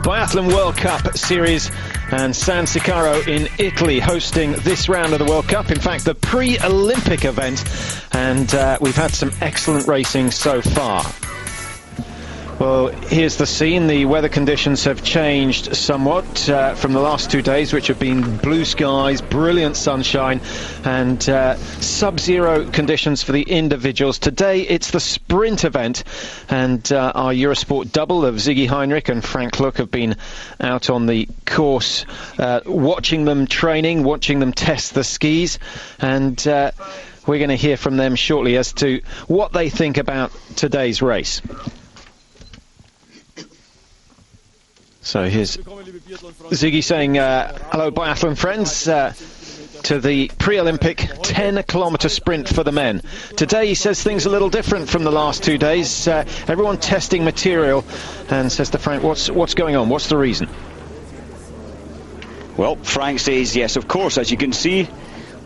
Biathlon World Cup series, and San-Sicario in Italy hosting this round of the World Cup. In fact, the pre-Olympic event, and we've had some excellent racing so far. Well, here's the scene. The weather conditions have changed somewhat from the last 2 days, which have been blue skies, brilliant sunshine, and sub-zero conditions for the individuals. Today, it's the sprint event, and our Eurosport double of Ziggy Heinrich and Frank Look have been out on the course, watching them training, watching them test the skis, and we're going to hear from them shortly as to what they think about today's race. So here's Ziggy saying, hello biathlon friends, to the pre-Olympic 10-kilometre sprint for the men. Today he says things a little different from the last 2 days. Everyone testing material, and says to Frank, what's going on? What's the reason? Well, Frank says, yes, of course, as you can see,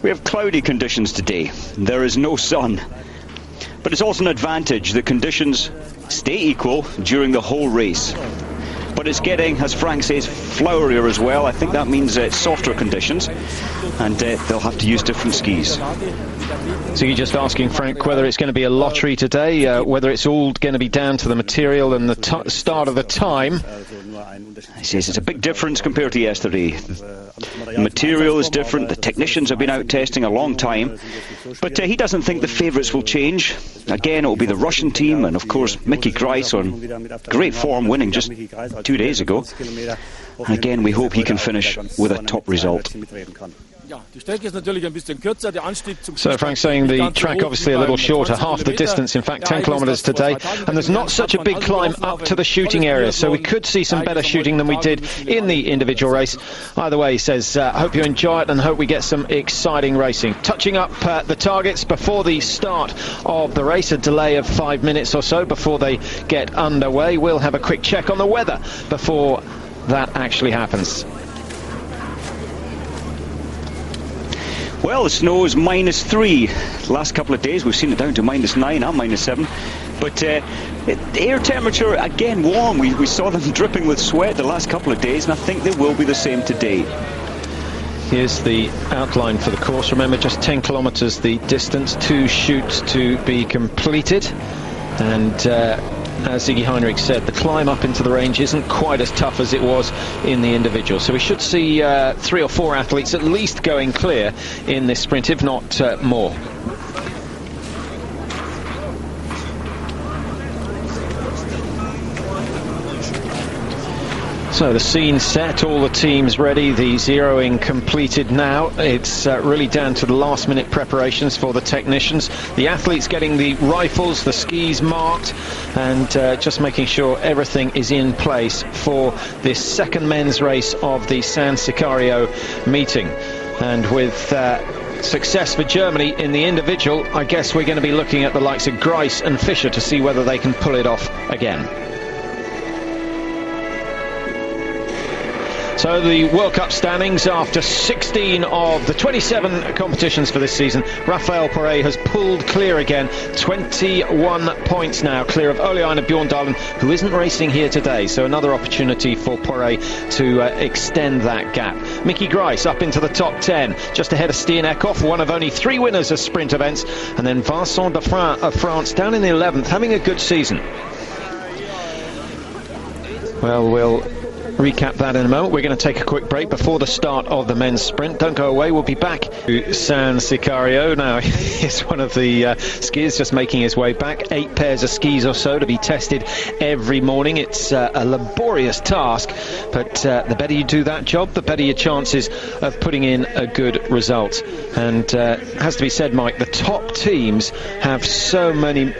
we have cloudy conditions today. There is no sun. But it's also an advantage. The conditions stay equal during the whole race. But it's getting, as Frank says, flowerier as well. I think that means softer conditions, and they'll have to use different skis. So you're just asking Frank whether it's going to be a lottery today, whether it's all going to be down to the material and the start of the time. He says it's a big difference compared to yesterday. The material is different, the technicians have been out testing a long time, but he doesn't think the favourites will change. Again, it will be the Russian team, and of course Mickey Grice on great form, winning just 2 days ago. And again, we hope he can finish with a top result. So Frank's saying the track obviously a little shorter, half the distance, in fact 10 kilometres today, and there's not such a big climb up to the shooting area, so we could see some better shooting than we did in the individual race. Either way, he says, hope you enjoy it and hope we get some exciting racing. Touching up the targets before the start of the race, a delay of 5 minutes or so before they get underway. We'll have a quick check on the weather before that actually happens. Well, the snow is -3. The last couple of days we've seen it down to -9 and -7. But the air temperature, again, warm. We saw them dripping with sweat the last couple of days, and I think they will be the same today. Here's the outline for the course. Remember, just 10 kilometres the distance, 2 shoots to be completed. And as Ziggy Heinrich said, the climb up into the range isn't quite as tough as it was in the individual. So we should see 3 or 4 athletes at least going clear in this sprint, if not more. So the scene set, all the teams ready, the zeroing completed now. It's really down to the last minute preparations for the technicians. The athletes getting the rifles, the skis marked, and just making sure everything is in place for this second men's race of the San-Sicario meeting. And with success for Germany in the individual, I guess we're going to be looking at the likes of Grice and Fischer to see whether they can pull it off again. So the World Cup standings after 16 of the 27 competitions for this season. Raphael Poré has pulled clear again, 21 points now, clear of Ole Einar Bjorndalen, who isn't racing here today. So another opportunity for Poré to extend that gap. Mickey Grice up into the top 10, just ahead of Stian Eckhoff, one of only 3 winners of sprint events. And then Vincent Defrain of France down in the 11th, having a good season. Well, we'll recap that in a moment. We're going to take a quick break before the start of the men's sprint. Don't go away, we'll be back to San-Sicario. Now, here's one of the skiers just making his way back. 8 pairs of skis or so to be tested every morning. It's a laborious task, but the better you do that job, the better your chances of putting in a good result. And has to be said, Mike, the top teams have so many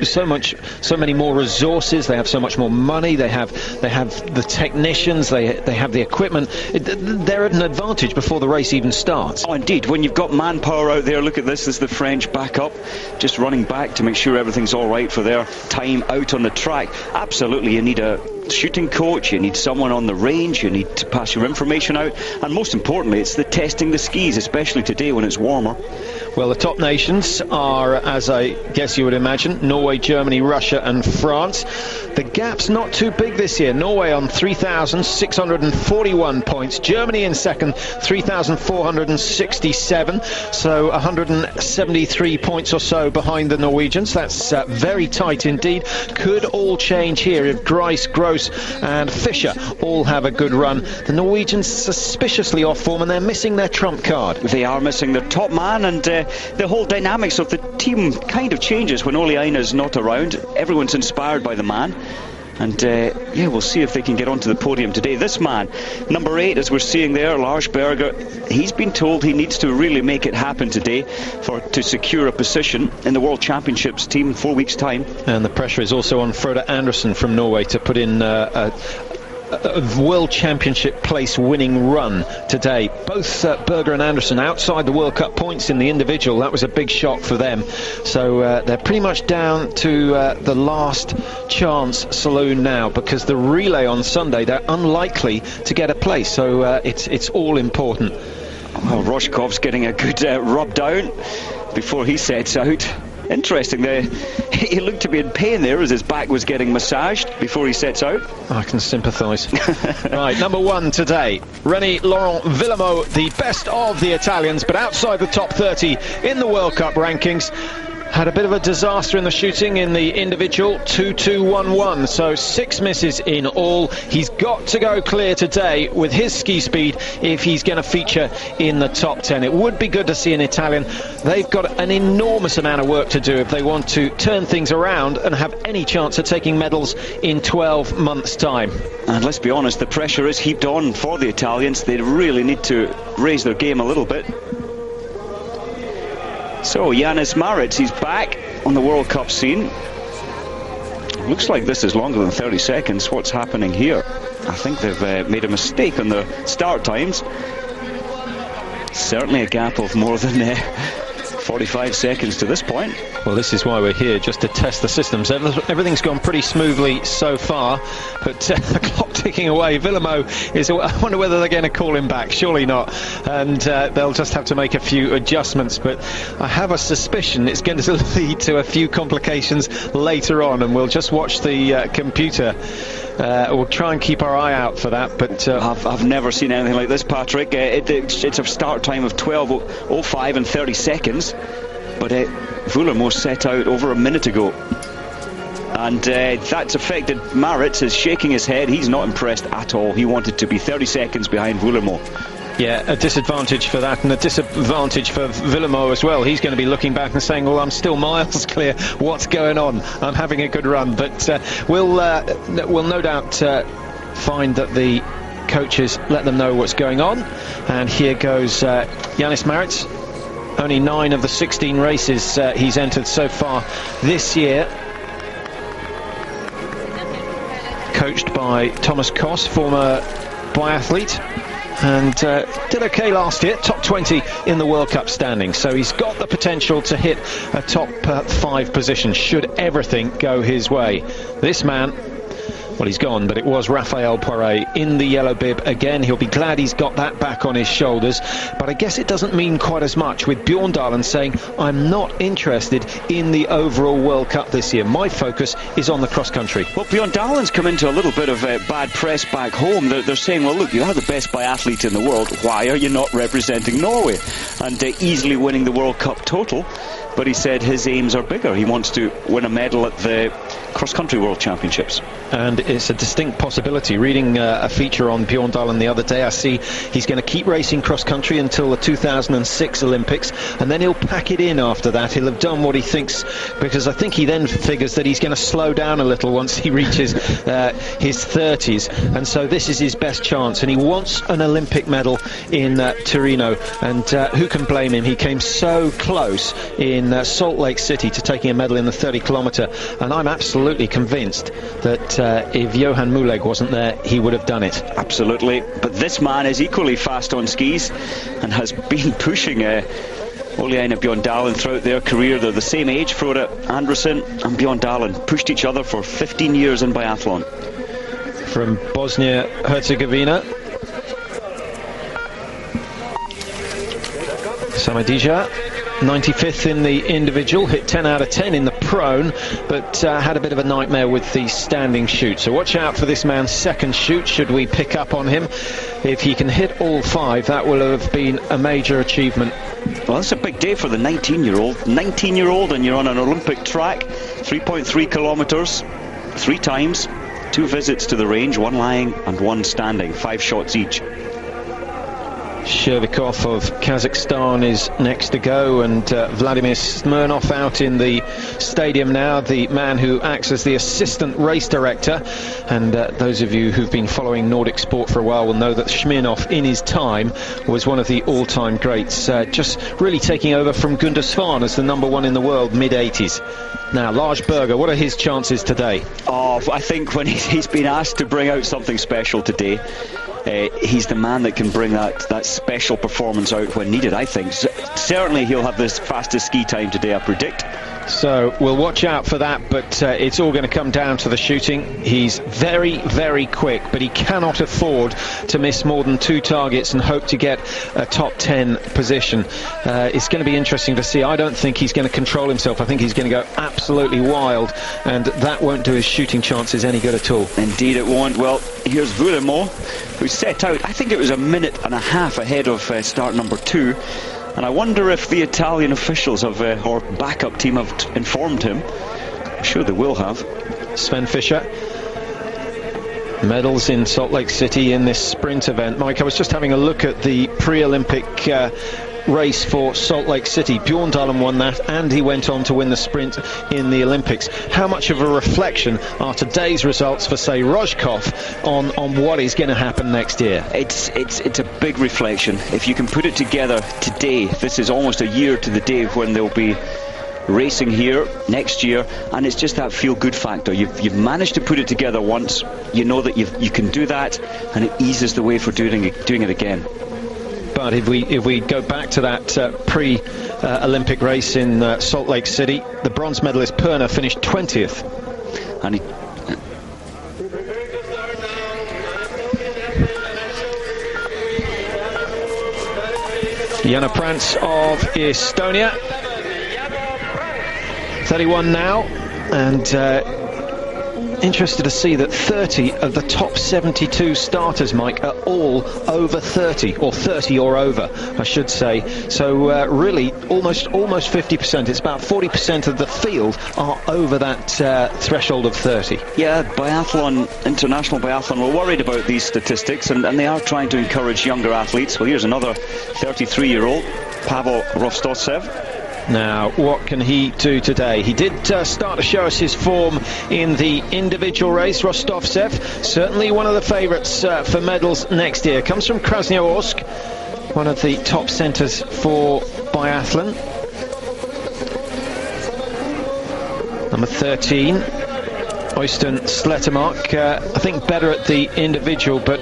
more resources. They have so much more money. They have the technicians. They have the equipment. They're at an advantage before the race even starts. Oh, indeed. When you've got manpower out there, look at this. This is the French backup, just running back to make sure everything's all right for their time out on the track. Absolutely, you need a shooting coach, you need someone on the range, you need to pass your information out, and most importantly, it's the testing the skis, especially today when it's warmer. Well, the top nations are, as I guess you would imagine, Norway, Germany, Russia and France. The gap's not too big this year. Norway on 3,641 points. Germany in second, 3,467. So 173 points or so behind the Norwegians. That's very tight indeed. Could all change here if Grice, Gross and Fischer all have a good run. The Norwegians suspiciously off form, and they're missing their trump card. They are missing their top man, and the whole dynamics of the team kind of changes when Ole Einar's not around. Everyone's inspired by the man. And yeah, we'll see if they can get onto the podium today. This man, number 8, as we're seeing there, Lars Berger, he's been told he needs to really make it happen today to secure a position in the World Championships team in 4 weeks' time. And the pressure is also on Frode Andersen from Norway to put in a World Championship place winning run today. Both Berger and Andersen outside the World Cup points in the individual. That was a big shock for them. So they're pretty much down to the last chance saloon now, because the relay on Sunday, they're unlikely to get a place. So it's all important. Well, Rojkov's getting a good rub down before he sets out. Interesting, he looked to be in pain there as his back was getting massaged before he sets out. I can sympathise. Right, number 1 today, René Laurent Villemo, the best of the Italians, but outside the top 30 in the World Cup rankings. Had a bit of a disaster in the shooting in the individual, 2-2-1-1, so 6 misses in all. He's got to go clear today with his ski speed if he's going to feature in the top 10. It would be good to see an Italian. They've got an enormous amount of work to do if they want to turn things around and have any chance of taking medals in 12 months' time. And let's be honest, the pressure is heaped on for the Italians. They really need to raise their game a little bit. So Janis Maritz, he's back on the World Cup scene. Looks like this is longer than 30 seconds. What's happening here? I think they've made a mistake on the start times. Certainly a gap of more than 45 seconds to this point. Well, this is why we're here, just to test the systems. Everything's gone pretty smoothly so far, but the clock ticking away. Villemo is, I wonder whether they're going to call him back. Surely not. And they'll just have to make a few adjustments. But I have a suspicion it's going to lead to a few complications later on, and we'll just watch the computer. We'll try and keep our eye out for that. But I've never seen anything like this, Patrick. It's a start time of 12:05 and 30 seconds. But Villemo set out over a minute ago. And that's affected. Maritz is shaking his head. He's not impressed at all. He wanted to be 30 seconds behind Villemo. Yeah, a disadvantage for that, and a disadvantage for Villemo as well. He's going to be looking back and saying, well, I'm still miles clear. What's going on? I'm having a good run. But we'll no doubt find that the coaches let them know what's going on. And here goes Janis Maritz. Only 9 of the 16 races he's entered so far this year. Coached by Thomas Koss, former biathlete, and did okay last year, top 20 in the World Cup standings. So he's got the potential to hit a top 5 position should everything go his way. This man, well, he's gone, but it was Raphael Poiret in the yellow bib again. He'll be glad he's got that back on his shoulders, but I guess it doesn't mean quite as much with Bjorn Dahlen saying, I'm not interested in the overall World Cup this year. My focus is on the cross country. Well, Bjorn Dahlen's come into a little bit of bad press back home. They're saying, well, look, you are the best biathlete in the world. Why are you not representing Norway and easily winning the World Cup total? But he said his aims are bigger. He wants to win a medal at the cross-country World Championships. And it's a distinct possibility. Reading a feature on Bjorn Dahlen the other day, I see he's going to keep racing cross-country until the 2006 Olympics, and then he'll pack it in after that. He'll have done what he thinks, because I think he then figures that he's going to slow down a little once he reaches his 30s. And so this is his best chance, and he wants an Olympic medal in Torino. And who can blame him? He came so close in Salt Lake City to taking a medal in the 30-kilometre, and I'm absolutely convinced that if Johan Muleg wasn't there, he would have done it. Absolutely, but this man is equally fast on skis and has been pushing Ole Einar Bjorn Dahlen throughout their career. They're the same age, Frode Andersen and Bjorn Dahlen. Pushed each other for 15 years in biathlon. from Bosnia-Herzegovina. Samadija, 95th in the individual, hit 10 out of 10 in the prone, but had a bit of a nightmare with the standing shoot. So watch out for this man's second shoot, should we pick up on him. If he can hit all 5, that will have been a major achievement. Well, that's a big day for the 19-year-old. 19-year-old, and you're on an Olympic track, 3.3 kilometres, 3 times, 2 visits to the range, 1 lying and 1 standing, 5 shots each. Shervikov of Kazakhstan is next to go, and Vladimir Smirnov out in the stadium now, the man who acts as the assistant race director. And those of you who've been following Nordic sport for a while will know that Smirnov in his time was one of the all-time greats, just really taking over from Gunter Svan as the #1 in the world mid-80s. Now, Lars Berger, what are his chances today? Oh, I think when he's been asked to bring out something special today, he's the man that can bring that special performance out when needed, I think. Certainly he'll have the fastest ski time today, I predict. So we'll watch out for that, but it's all going to come down to the shooting. He's very, very quick, but he cannot afford to miss more than 2 targets and hope to get a top 10 position. It's going to be interesting to see. I don't think he's going to control himself. I think he's going to go absolutely wild, and that won't do his shooting chances any good at all. Indeed it won't. Well, here's Vuremo, who set out, I think it was a minute and a half ahead of start number 2. And I wonder if the Italian officials have, or backup team have informed him. I'm sure they will have. Sven Fischer. Medals in Salt Lake City in this sprint event. Mike, I was just having a look at the pre-Olympic race for Salt Lake City. Bjorndalen won that, and he went on to win the sprint in the Olympics. How much of a reflection are today's results for, say, Rojkov on what is going to happen next year? It's a big reflection. If you can put it together today, this is almost a year to the day when they'll be racing here next year, and it's just that feel-good factor. You've managed to put it together once. You know that you can do that, and it eases the way for doing it again. But if we go back to that pre-Olympic race in Salt Lake City, the bronze medalist Perner finished 20th. And he... Jana Prance of Estonia, 31 now, and interested to see that 30 of the top 72 starters, Mike, are all over 30, or 30 or over, I should say. So really, almost 50%. It's about 40% of the field are over that threshold of 30. Yeah, biathlon, international biathlon, we're worried about these statistics, and they are trying to encourage younger athletes. Well, here's another 33-year-old, Pavel Rostovtsev. Now, what can he do today? He did start to show us his form in the individual race. Rostovtsev, certainly one of the favourites for medals next year. Comes from Krasnoyarsk, one of the top centres for biathlon. Number 13, Øystein Slettemark. I think better at the individual, but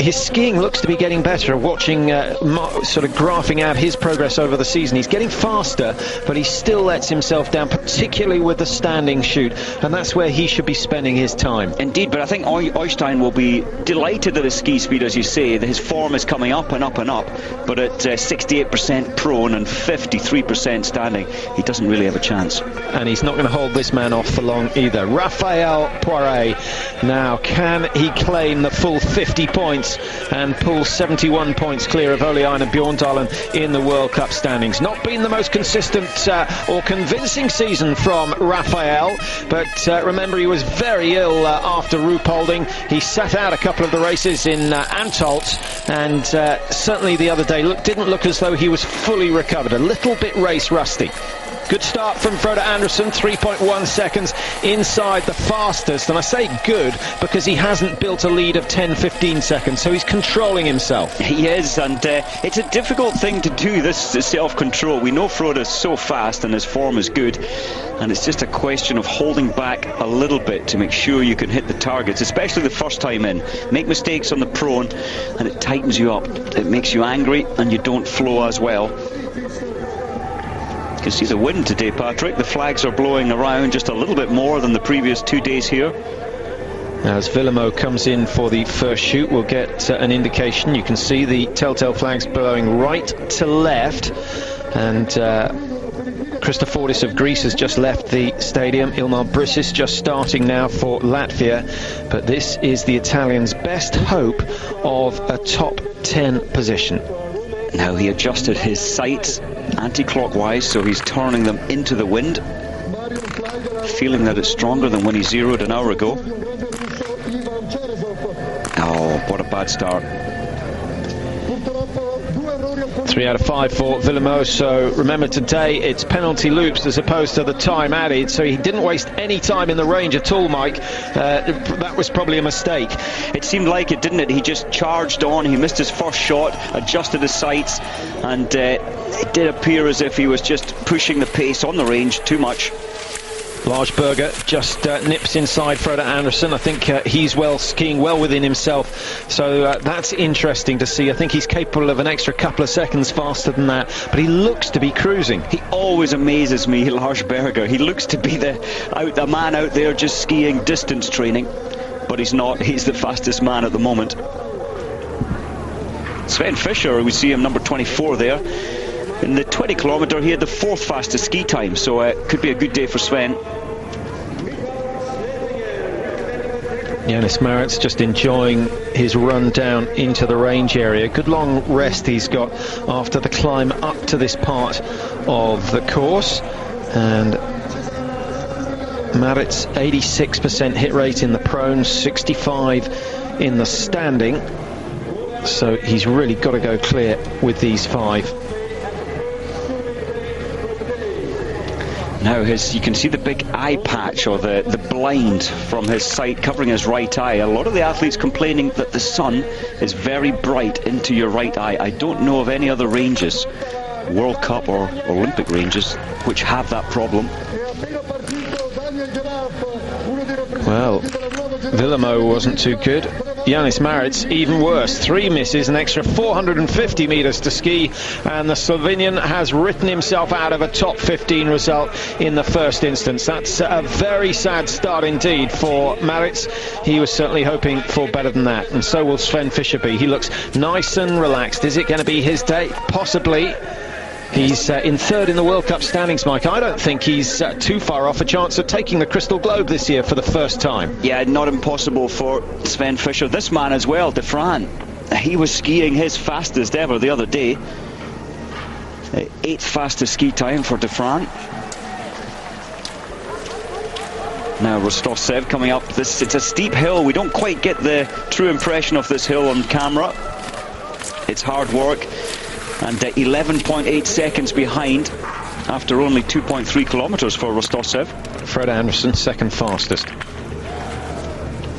his skiing looks to be getting better. Watching, sort of graphing out his progress over the season, he's getting faster, but he still lets himself down, particularly with the standing shoot, and that's where he should be spending his time. Indeed, but I think Øystein will be delighted at his ski speed, as you say. His form is coming up and up and up, but at 68% prone and 53% standing, he doesn't really have a chance. And he's not going to hold this man off for long either. Raphael Poiré, now can he claim the full 50 points and pull 71 points clear of Oleana Bjorndalen in the World Cup standings? Not been the most consistent or convincing season from Raphael, but remember, he was very ill after Ruhpolding. He sat out a couple of the races in Antolt, and certainly the other day didn't look as though he was fully recovered. A little bit race rusty. Good start from Frode Andersen, 3.1 seconds inside the fastest, and I say good because he hasn't built a lead of 10-15 seconds, so he's controlling himself. He is, and it's a difficult thing to do, this self-control. We know Frode is so fast and his form is good, and it's just a question of holding back a little bit to make sure you can hit the targets, especially the first time in. Make mistakes on the prone and it tightens you up. It makes you angry and you don't flow as well. You can see the wind today, Patrick. The flags are blowing around just a little bit more than the previous 2 days here. As Villamo comes in for the first shoot, we'll get an indication. You can see the telltale flags blowing right to left, and Christophoudis of Greece has just left the stadium. Ilmar Brisis just starting now for Latvia, but this is the Italian's best hope of a top 10 position. Now he adjusted his sights anti-clockwise, so he's turning them into the wind, feeling that it's stronger than when he zeroed an hour ago. Oh, what a bad start. 3 out of 5 for Villamo. So remember, today it's penalty loops as opposed to the time added, so he didn't waste any time in the range at all, Mike. That was probably a mistake. It seemed like it, didn't it? He just charged on, he missed his first shot, adjusted his sights, and it did appear as if he was just pushing the pace on the range too much. Large-Berger just nips inside Frode Andersen. I think he's skiing well within himself, so that's interesting to see. I think he's capable of an extra couple of seconds faster than that, but he looks to be cruising. He always amazes me, Large-Berger. He looks to be the man out there just skiing distance training, but he's not. He's the fastest man at the moment. Sven Fischer, we see him number 24 there. In the 20 kilometre, he had the 4th fastest ski time, so it could be a good day for Sven. Yannis Maritz just enjoying his run down into the range area. Good long rest he's got after the climb up to this part of the course. And Maritz, 86% hit rate in the prone, 65 in the standing. So he's really got to go clear with these 5. Now you can see the big eye patch, or the blind from his sight covering his right eye. A lot of the athletes complaining that the sun is very bright into your right eye. I don't know of any other ranges, World Cup or Olympic ranges, which have that problem. Well, Villamo wasn't too good. Yannis Maritz even worse. 3 misses, an extra 450 metres to ski, and the Slovenian has written himself out of a top 15 result in the first instance. That's a very sad start indeed for Maritz. He was certainly hoping for better than that, and so will Sven Fischer be. He looks nice and relaxed. Is it going to be his day? Possibly. He's in 3rd in the World Cup standings, Mike. I don't think he's too far off a chance of taking the Crystal Globe this year for the first time. Yeah, not impossible for Sven Fischer. This man as well, De Fran, he was skiing his fastest ever the other day. 8th fastest ski time for De Fran. Now Rostov-Sev coming up. It's a steep hill. We don't quite get the true impression of this hill on camera. It's hard work. And 11.8 seconds behind after only 2.3 kilometres for Rostov-Sev. Frode Andersen, 2nd fastest.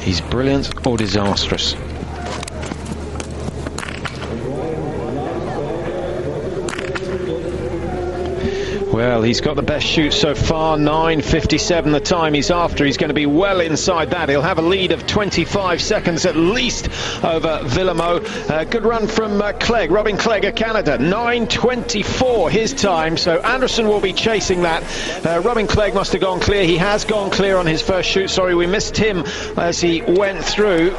He's brilliant or disastrous. Well, he's got the best shoot so far, 9:57 the time he's after. He's going to be well inside that. He'll have a lead of 25 seconds at least over Villamo. Good run from Clegg, Robin Clegg of Canada, 9:24 his time, so Anderson will be chasing that. Robin Clegg must have gone clear. He has gone clear on his first shoot. Sorry, we missed him as he went through.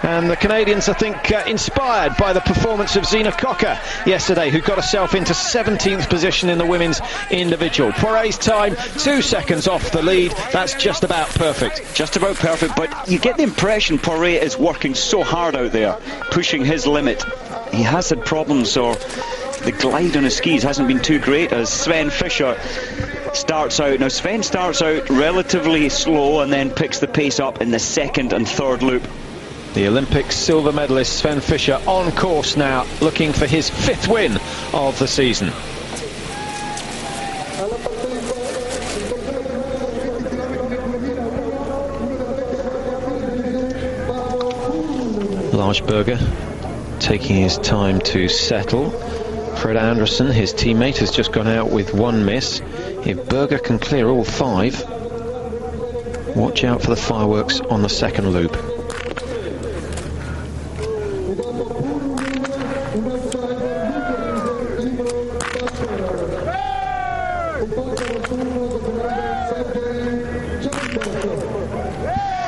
And the Canadians, I think, inspired by the performance of Zina Cocker yesterday, who got herself into 17th position in the women's individual. Poiret's time, 2 seconds off the lead. That's just about perfect. Just about perfect, but you get the impression Poiret is working so hard out there, pushing his limit. He has had problems, or the glide on his skis hasn't been too great, as Sven Fischer starts out. Now, Sven starts out relatively slow and then picks the pace up in the 2nd and 3rd loop. The Olympic silver medalist Sven Fischer on course now, looking for his 5th win of the season. Large-Berger taking his time to settle. Frode Andersen, his teammate, has just gone out with 1 miss. If Berger can clear all 5, watch out for the fireworks on the 2nd loop.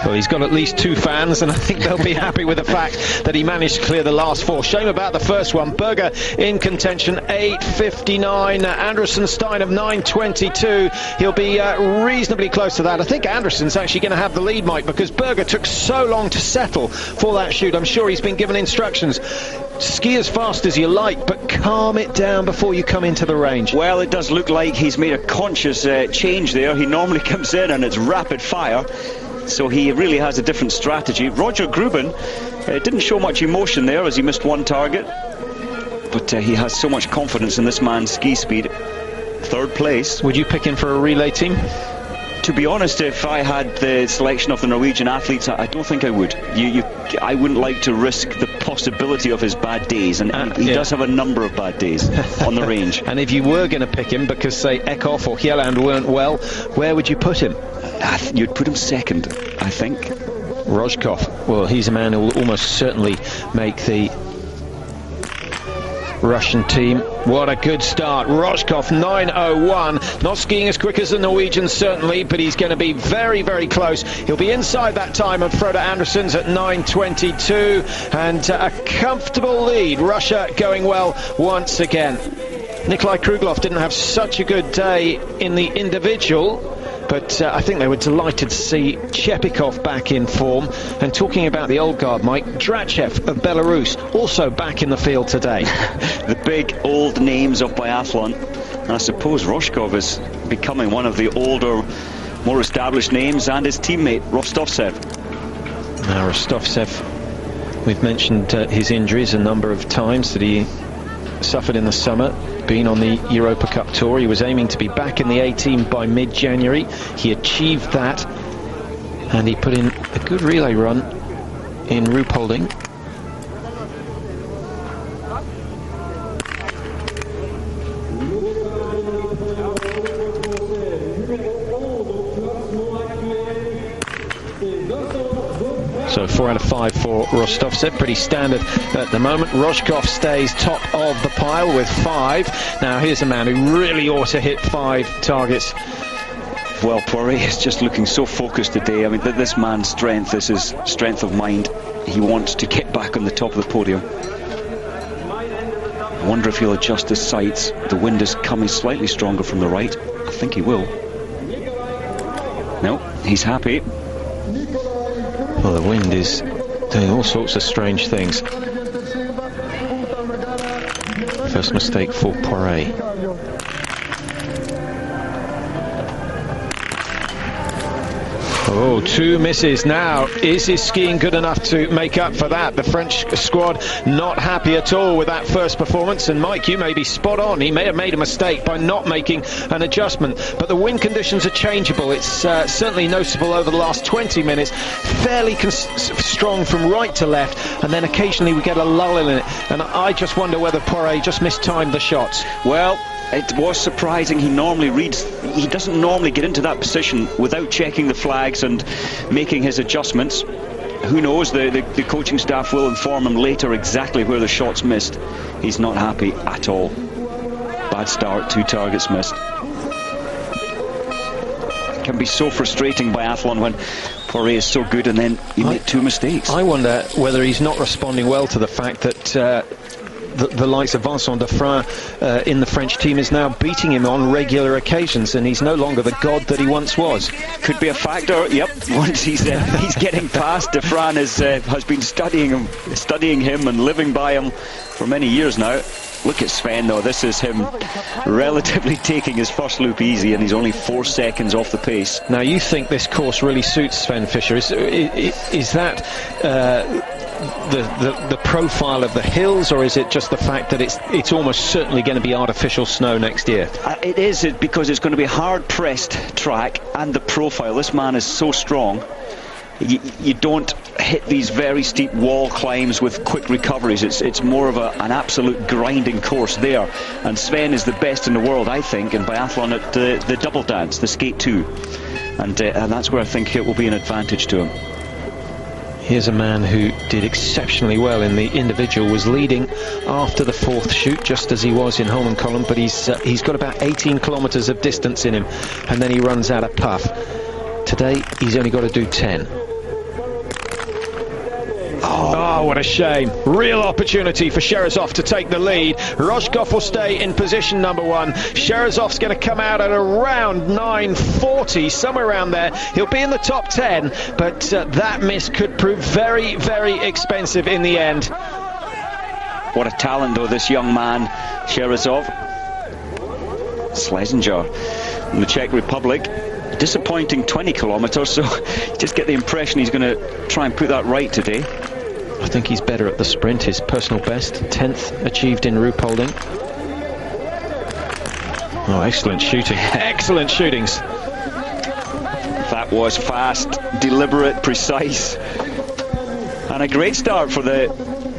Well, he's got at least 2 fans, and I think they'll be happy with the fact that he managed to clear the last 4. Shame about the first one. Berger in contention, 8.59. Anderson Stein of 9.22. He'll be reasonably close to that. I think Anderson's actually going to have the lead, Mike, because Berger took so long to settle for that shoot. I'm sure he's been given instructions. Ski as fast as you like, but calm it down before you come into the range. Well, it does look like he's made a conscious change there. He normally comes in and it's rapid fire, so he really has a different strategy. Roger Gruben didn't show much emotion there as he missed 1 target, but he has so much confidence in this man's ski speed. 3rd place. Would you pick him for a relay team? To be honest, if I had the selection of the Norwegian athletes, I don't think I would. I wouldn't like to risk the possibility of his bad days, and he does have a number of bad days on the range. And if you were going to pick him because, say, Eckhoff or Hjelland weren't well, where would you put him? You'd put him 2nd, I think. Rojkov, well, he's a man who will almost certainly make the Russian team. What a good start. Rojkov 9.01. Not skiing as quick as the Norwegians, certainly, but he's going to be very, very close. He'll be inside that time of Frode Anderson's at 9.22, and a comfortable lead. Russia going well once again. Nikolai Kruglov didn't have such a good day in the individual, but I think they were delighted to see Chepikov back in form. And talking about the old guard, Mike, Drachev of Belarus also back in the field today. The big old names of biathlon. And I suppose Rojkov is becoming one of the older, more established names, and his teammate Rostovtsev. Now Rostovtsev, we've mentioned his injuries a number of times that he suffered in the summer. Been on the Europa Cup Tour. He was aiming to be back in the A-team by mid-January. He achieved that, and he put in a good relay run in Ruhpolding. So 4 out of 5 for Rostovtsev, pretty standard at the moment. Rojkov stays top of the pile with 5. Now here's a man who really ought to hit 5 targets. Well, Poirier is just looking so focused today. I mean, this man's strength, this is strength of mind. He wants to get back on the top of the podium. I wonder if he'll adjust his sights. The wind is coming slightly stronger from the right. I think he will. No, he's happy. Well, the wind is doing all sorts of strange things. First mistake for Poirier. Oh, 2 misses now. Is his skiing good enough to make up for that? The French squad not happy at all with that first performance. And Mike, you may be spot on. He may have made a mistake by not making an adjustment. But the wind conditions are changeable. It's certainly noticeable over the last 20 minutes. Fairly strong from right to left. And then occasionally we get a lull in it. And I just wonder whether Poirier just mistimed the shots. Well, it was surprising. He doesn't normally get into that position without checking the flags and making his adjustments. Who knows, the coaching staff will inform him later exactly where the shots missed. He's not happy at all. Bad start, 2 targets missed. It can be so frustrating biathlon when Poirier is so good and then you make 2 mistakes. I wonder whether he's not responding well to the fact that the likes of Vincent Defrain in the French team is now beating him on regular occasions, and he's no longer the god that he once was. Could be a factor. Yep. Once he's getting past, Defrain has been studying him and living by him for many years now. Look at Sven though. This is him relatively taking his first loop easy, and he's only 4 seconds off the pace. Now you think this course really suits Sven Fischer? Is that the profile of the hills, or is it just the fact that it's almost certainly going to be artificial snow next year? It is, because it's going to be a hard-pressed track, and the profile. This man is so strong. You don't hit these very steep wall climbs with quick recoveries. It's more of an absolute grinding course there. And Sven is the best in the world, I think, in biathlon at the double dance, the skate 2. And that's where I think it will be an advantage to him. Here's a man who did exceptionally well in the individual, was leading after the 4th shoot, just as he was in Holmenkollen, but he's got about 18 kilometres of distance in him, and then he runs out of puff. Today, he's only got to do 10. Oh, what a shame. Real opportunity for Sherazov to take the lead. Rojkov will stay in position number 1. Sherazov's going to come out at around 9:40, somewhere around there. He'll be in the top 10, but that miss could prove very, very expensive in the end. What a talent, though, this young man, Sherazov. Schlesinger in the Czech Republic. Disappointing 20 kilometres, so just get the impression he's going to try and put that right today. I think he's better at the sprint. His personal best, 10th achieved in Ruhpolding. Oh, excellent shooting. Excellent shootings. That was fast, deliberate, precise. And a great start for the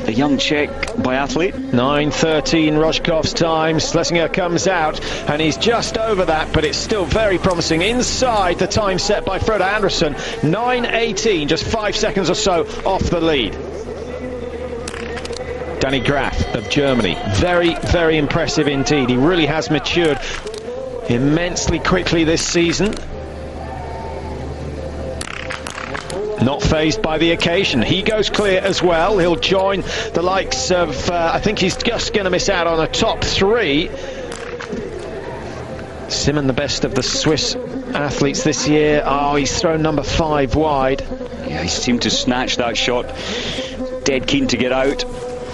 young Czech biathlete. 9:13 Rojkov's time. Schlesinger comes out and he's just over that, but it's still very promising inside the time set by Frode Andersen. 9:18, just 5 seconds or so off the lead. Danny Graf of Germany, very, very impressive indeed. He really has matured immensely quickly this season. Not fazed by the occasion. He goes clear as well. He'll join the likes of, I think he's just going to miss out on a top 3. Simon, the best of the Swiss athletes this year. Oh, he's thrown number 5 wide. Yeah, he seemed to snatch that shot. Dead keen to get out,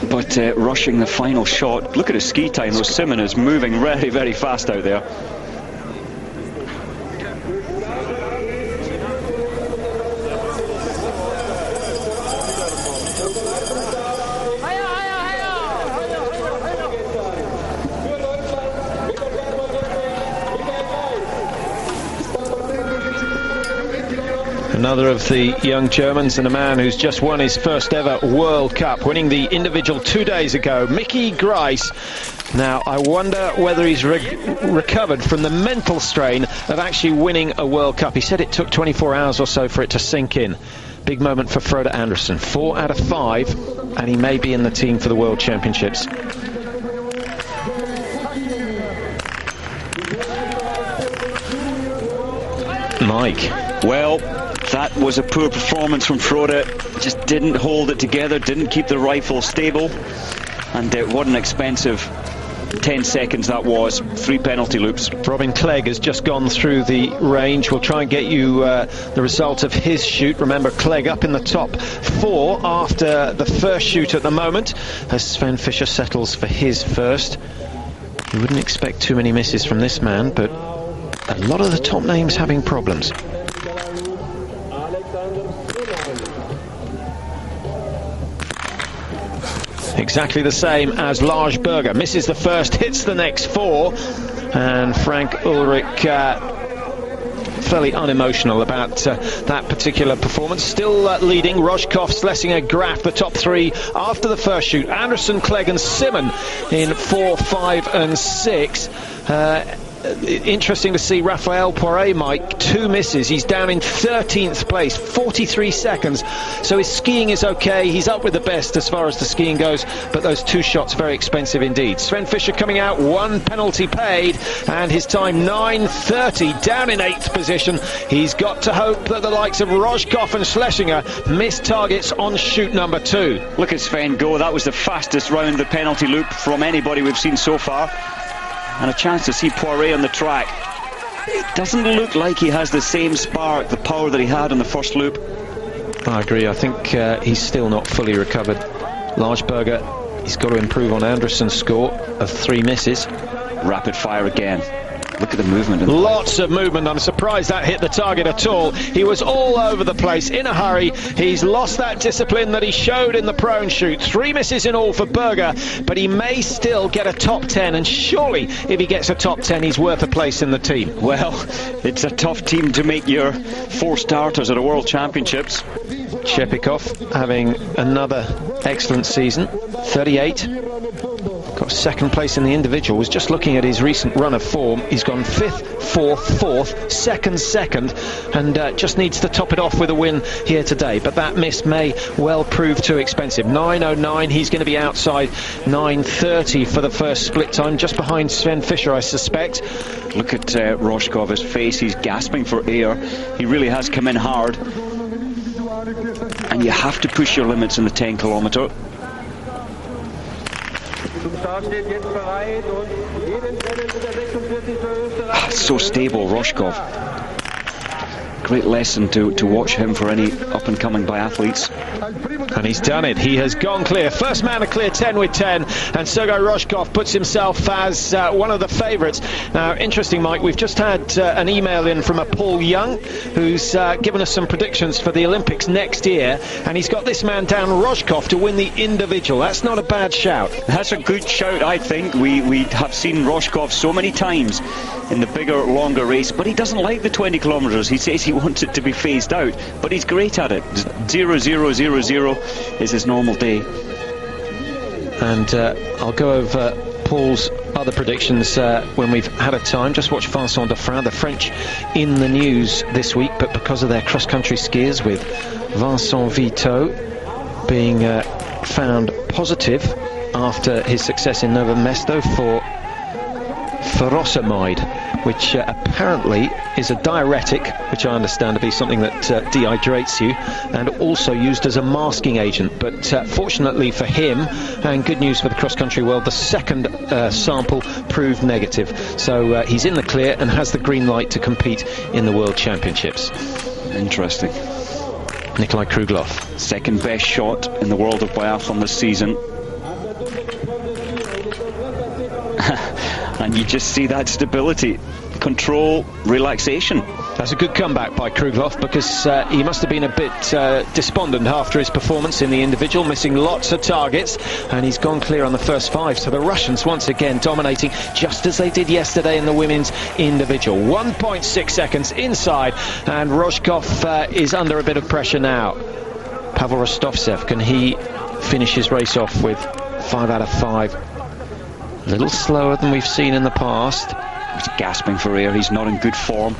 but rushing the final shot. Look at his ski time, though. Simon is moving very, very fast out there. Another of the young Germans, and a man who's just won his first ever World Cup, winning the individual 2 days ago, Mickey Grice. Now, I wonder whether he's recovered from the mental strain of actually winning a World Cup. He said it took 24 hours or so for it to sink in. Big moment for Frode Andersen. 4 out of 5, and he may be in the team for the World Championships. Mike. Well, that was a poor performance from Frode. Just didn't hold it together, didn't keep the rifle stable, and what an expensive 10 seconds that was. 3 penalty loops. Robin Clegg has just gone through the range. We'll try and get you the result of his shoot. Remember, Clegg up in the top 4 after the first shoot at the moment, as Sven Fischer settles for his first. You wouldn't expect too many misses from this man, but a lot of the top names having problems. Exactly the same as Lars Berger. Misses the first, hits the next 4, and Frank Ulrich fairly unemotional about that particular performance. Still leading. Rojkov, Schlesinger, Graf, the top 3 after the first shoot. Andersen, Clegg and Simon in 4, 5 and 6. Interesting to see Raphael Poiré, Mike, 2 misses. He's down in 13th place, 43 seconds. So his skiing is okay. He's up with the best as far as the skiing goes, but those 2 shots very expensive indeed. Sven Fischer coming out, 1 penalty paid, and his time 9:30, down in 8th position. He's got to hope that the likes of Rojkov and Schlesinger miss targets on shoot number 2. Look at Sven go. That was the fastest round the penalty loop from anybody we've seen so far. And a chance to see Poiré on the track. It doesn't look like he has the same spark, the power that he had on the first loop. I agree. I think he's still not fully recovered. Lars Berger, he's got to improve on Andersen's score of 3 misses. Rapid fire again. Look at the movement. Lots of movement. I'm surprised that hit the target at all. He was all over the place in a hurry. He's lost that discipline that he showed in the prone shoot. 3 misses in all for Berger, but he may still get a top 10, and surely if he gets a top 10 he's worth a place in the team. Well, it's a tough team to make your 4 starters at a World Championships. Shepikov having another excellent season. 38. Got 2nd place in the individual. Was just looking at his recent run of form. He's gone 5th, 4th, 4th, 2nd, and just needs to top it off with a win here today. But that miss may well prove too expensive. 9:09. He's going to be outside 9:30 for the first split time, just behind Sven Fischer, I suspect. Look at Rojkov, his face. He's gasping for air. He really has come in hard. and you have to push your limits in the 10 kilometre. So stable, Roshkov. Great lesson to watch him for any up-and-coming biathletes. And he's done it. He has gone clear. First man to clear 10 with 10. And Sergei Roshkov puts himself as one of the favourites. Now, interesting, Mike, we've just had an email in from a Paul Young, who's given us some predictions for the Olympics next year. And he's got this man down, Roshkov, to win the individual. That's not a bad shout. That's a good shout, I think. We have seen Roshkov so many times in the bigger, longer race, but he doesn't like the 20 kilometres. He says he wants it to be phased out, but he's great at it. 0-0-0-0 is his normal day. And I'll go over Paul's other predictions when we've had a time. Just watch Vincent Defrain, the French in the news this week, but because of their cross-country skiers, with Vincent Vito being found positive after his success in Novo Mesto for furosemide, which apparently is a diuretic, which I understand to be something that dehydrates you, and also used as a masking agent. But fortunately for him, and good news for the cross-country world, the second sample proved negative. So he's in the clear and has the green light to compete in the World Championships. Interesting. Nikolai Kruglov. Second best shot in the world of biathlon this season. And you just see that stability, control, relaxation. That's a good comeback by Kruglov, because he must have been a bit despondent after his performance in the individual, missing lots of targets, and he's gone clear on the first 5. So the Russians once again dominating, just as they did yesterday in the women's individual. 1.6 seconds inside, and Roshkov is under a bit of pressure now. Pavel Rostovtsev, can he finish his race off with 5 out of 5? A little slower than we've seen in the past. He's gasping for air. He's not in good form.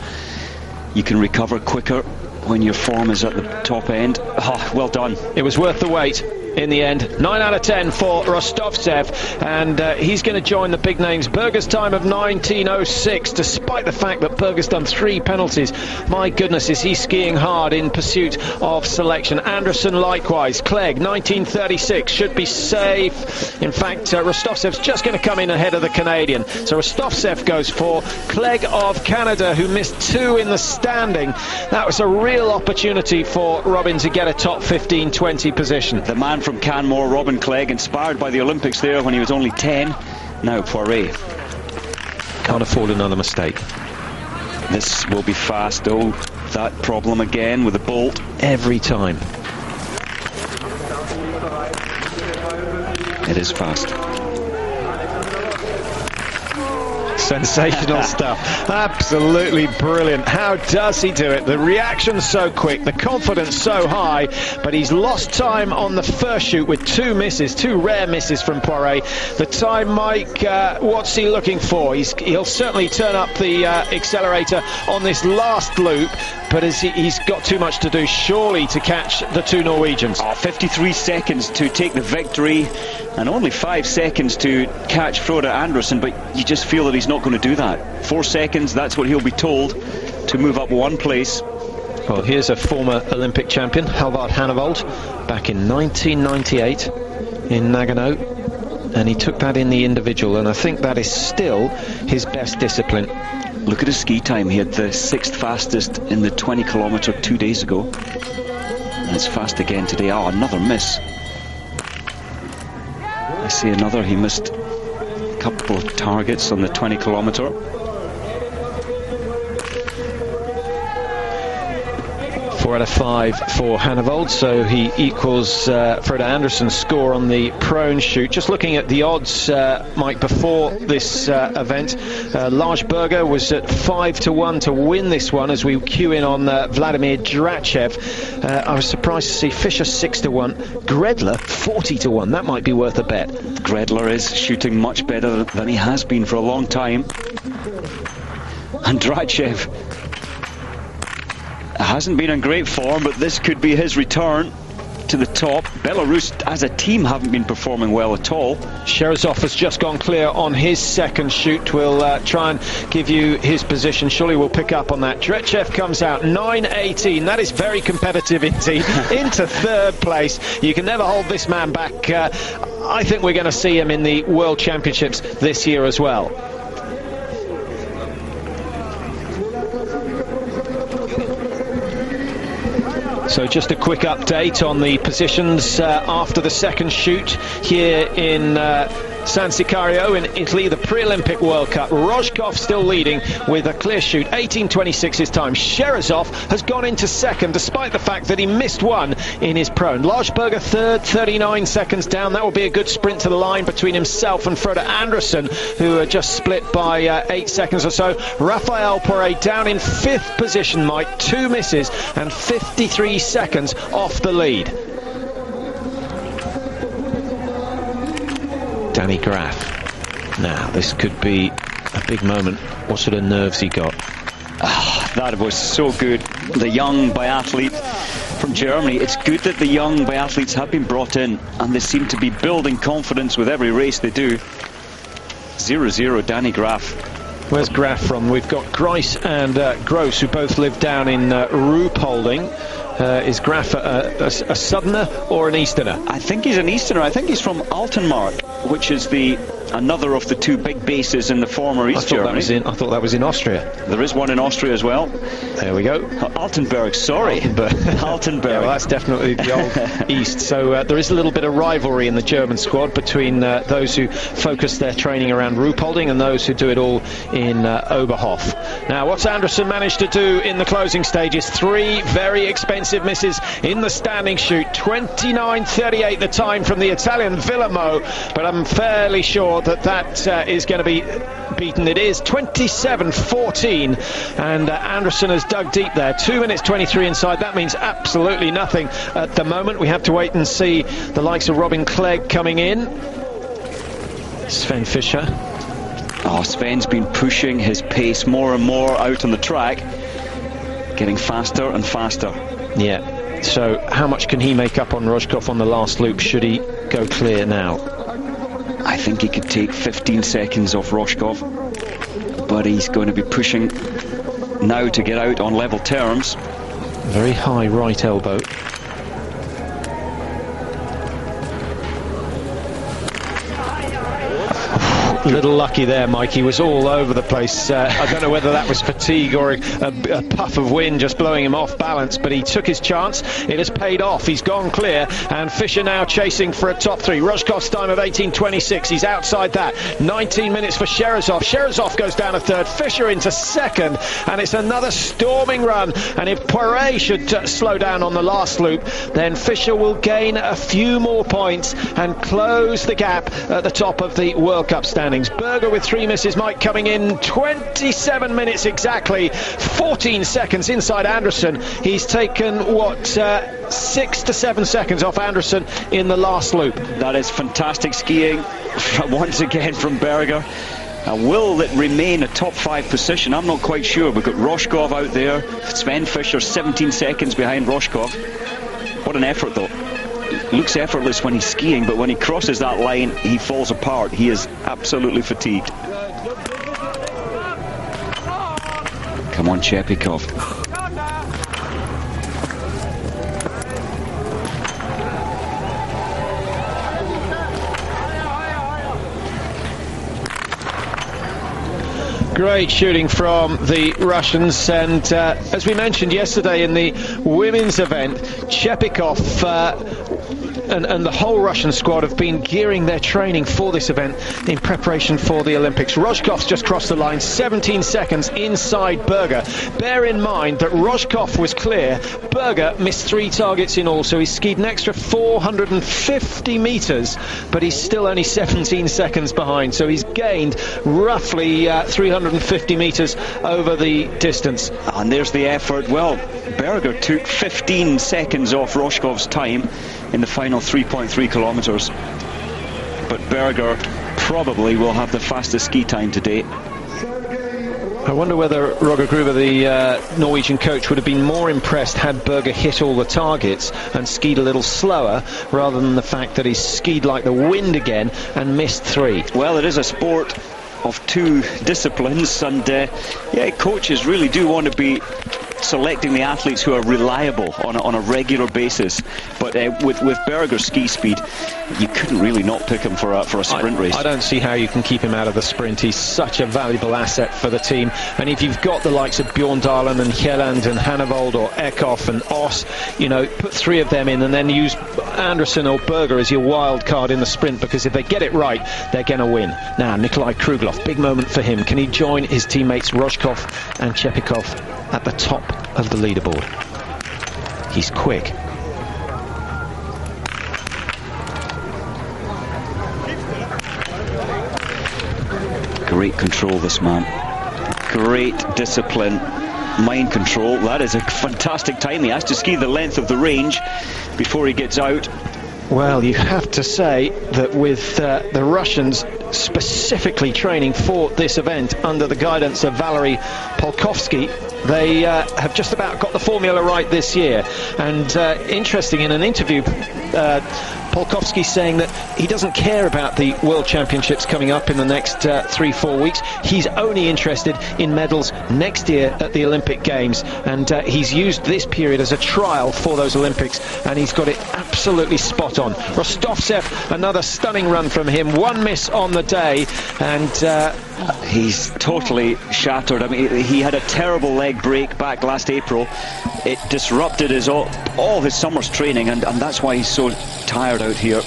You can recover quicker when your form is at the top end. Oh, well done. It was worth the wait in the end. 9 out of 10 for Rostovtsev, and he's going to join the big names. Berger's time of 19:06, despite the fact that Berger's done 3 penalties. My goodness, is he skiing hard in pursuit of selection. Anderson likewise. Clegg 19:36 should be safe. In fact, Rostovtsev's just going to come in ahead of the Canadian. So Rostovtsev goes for Clegg of Canada, who missed 2 in the standing. That was a real opportunity for Robin to get a top 15-20 position. The man from Canmore, Robin Clegg, inspired by the Olympics there when he was only 10. Now Poiré. Can't afford another mistake. This will be fast. Oh, that problem again with the bolt. Every time. It is fast. Sensational stuff. Absolutely brilliant. How does he do it? The reaction's so quick, the confidence so high, but he's lost time on the first shoot with 2 misses, 2 rare misses from Poiré. The time, Mike, what's he looking for? He'll certainly turn up the accelerator on this last loop, but he's got too much to do, surely, to catch the 2 Norwegians. 53 seconds to take the victory, and only 5 seconds to catch Frode Andersen, but you just feel that he's not going to do that. 4 seconds, that's what he'll be told, to move up 1 place. Well, here's a former Olympic champion, Halvard Hannevold, back in 1998 in Nagano, and he took that in the individual, and I think that is still his best discipline. Look at his ski time. He had the 6th fastest in the 20 kilometre 2 days ago, and it's fast again today. Oh, another miss. I see another. He missed a couple of targets on the 20 kilometre. 4 out of 5 for Hannevold, so he equals Frode Andersen's score on the prone shoot. Just looking at the odds, Mike, before this event, Lars Berger was at 5-1 to win this one as we cue in on Vladimir Drachev. I was surprised to see Fischer 6-1, Gredler 40-1. That might be worth a bet. Gredler is shooting much better than he has been for a long time, and Drachev hasn't been in great form, but this could be his return. to the top. Belarus as a team haven't been performing well at all. Sherazov has just gone clear on his second shoot. We'll try and give you his position. Surely we'll pick up on that. Drechev comes out 9.18. That is very competitive indeed. Into third place. You can never hold this man back. I think we're going to see him in the World Championships this year as well. So just a quick update on the positions after the second shoot here in San-Sicario in Italy, the pre-Olympic World Cup. Rojkov still leading with a clear shoot, 18.26 his time. Sherazov has gone into second despite the fact that he missed one in his prone. Lajsberger third, 39 seconds down. That will be a good sprint to the line between himself and Frode Andersen, who are just split by 8 seconds or so. Rafael Poré down in fifth position, Mike, 2 misses and 53 seconds off the lead. Danny Graf. Now, this could be a big moment. What sort of nerves he got? That was so good. The young biathlete from Germany. It's good that the young biathletes have been brought in and they seem to be building confidence with every race they do. 0-0, Danny Graf. Where's Graf from? We've got Grice and Gross, who both live down in Ruhpolding. Is Graf a southerner or an easterner? I think he's an easterner. I think he's from Altenmark, which is another of the 2 big bases in the former East Germany. I thought that was in Austria. There is one in Austria as well. There we go. Altenberg, sorry. Altenberg. Yeah, well, that's definitely the old East. So there is a little bit of rivalry in the German squad between those who focus their training around Ruhpolding and those who do it all in Oberhof. Now, what's Andersen managed to do in the closing stages? 3 very expensive misses in the standing shoot. 29.38 the time from the Italian Villamo, but I'm fairly sure that is going to be beaten. It is 27.14, and Andersen has dug deep there. 2 minutes 23 inside. That means absolutely nothing at the moment. We have to wait and see the likes of Robin Clegg coming in. Sven Fischer. Oh, Sven's been pushing his pace more and more out on the track, getting faster and faster. Yeah, so how much can he make up on Rojkov on the last loop should he go clear now? I think he could take 15 seconds off Rojkov, but he's going to be pushing now to get out on level terms. Very high right elbow. A little lucky there, Mike. He was all over the place. I don't know whether that was fatigue or a puff of wind just blowing him off balance, but he took his chance. It has paid off. He's gone clear, and Fischer now chasing for a top 3. Rojkov's time of 18.26. He's outside that. 19 minutes for Sherazov. Sherazov goes down a third. Fischer into second, and it's another storming run. And if Poiré should slow down on the last loop, then Fischer will gain a few more points and close the gap at the top of the World Cup standings. Berger with 3 misses, Mike, coming in 27 minutes exactly, 14 seconds inside Andersen. He's taken, 6 to 7 seconds off Andersen in the last loop. That is fantastic skiing once again from Berger. Will it remain a top 5 position? I'm not quite sure. We've got Rojkov out there. Sven Fischer 17 seconds behind Rojkov. What an effort, though. Looks effortless when he's skiing, but when he crosses that line, he falls apart. He is absolutely fatigued. Come on, Chepikov. Great shooting from the Russians, and as we mentioned yesterday in the women's event, Chepikov and the whole Russian squad have been gearing their training for this event in preparation for the Olympics. Rojkov's just crossed the line, 17 seconds inside Berger. Bear in mind that Rojkov was clear. Berger missed 3 targets in all, so he skied an extra 450 metres, but he's still only 17 seconds behind, so he's gained roughly 350 metres over the distance. And there's the effort. Well, Berger took 15 seconds off Rojkov's time in the final 3.3 kilometres, but Berger probably will have the fastest ski time to date. I wonder whether Roger Gruber, the Norwegian coach, would have been more impressed had Berger hit all the targets and skied a little slower, rather than the fact that he's skied like the wind again and missed 3. Well, it is a sport of 2 disciplines, and yeah, coaches really do want to be selecting the athletes who are reliable on a regular basis. But with Berger's ski speed, you couldn't really not pick him for a sprint race. I don't see how you can keep him out of the sprint. He's such a valuable asset for the team. And if you've got the likes of Bjorn Dahlen and Hjelland and Hannevold or Eckhoff and Oss, you know, put 3 of them in and then use Anderson or Berger as your wild card in the sprint, because if they get it right, they're going to win. Now, Nikolai Krugloff, big moment for him. Can he join his teammates Rojkov and Chepikov at the top of the leaderboard? He's quick. Great control, this man. Great discipline, mind control. That is a fantastic time. He has to ski the length of the range before he gets out. Well, you have to say that with the Russians specifically training for this event under the guidance of Valery Polkovsky, they have just about got the formula right this year. And interesting, in an interview, Polkovsky saying that he doesn't care about the World Championships coming up in the next 3-4 weeks. He's only interested in medals next year at the Olympic Games, and he's used this period as a trial for those Olympics, and he's got it absolutely spot on. Rostovtsev, another stunning run from him, 1 miss on the day, and he's totally shattered. I mean, he had a terrible leg break back last April. It disrupted all his summer's training, and that's why he's so tired out here.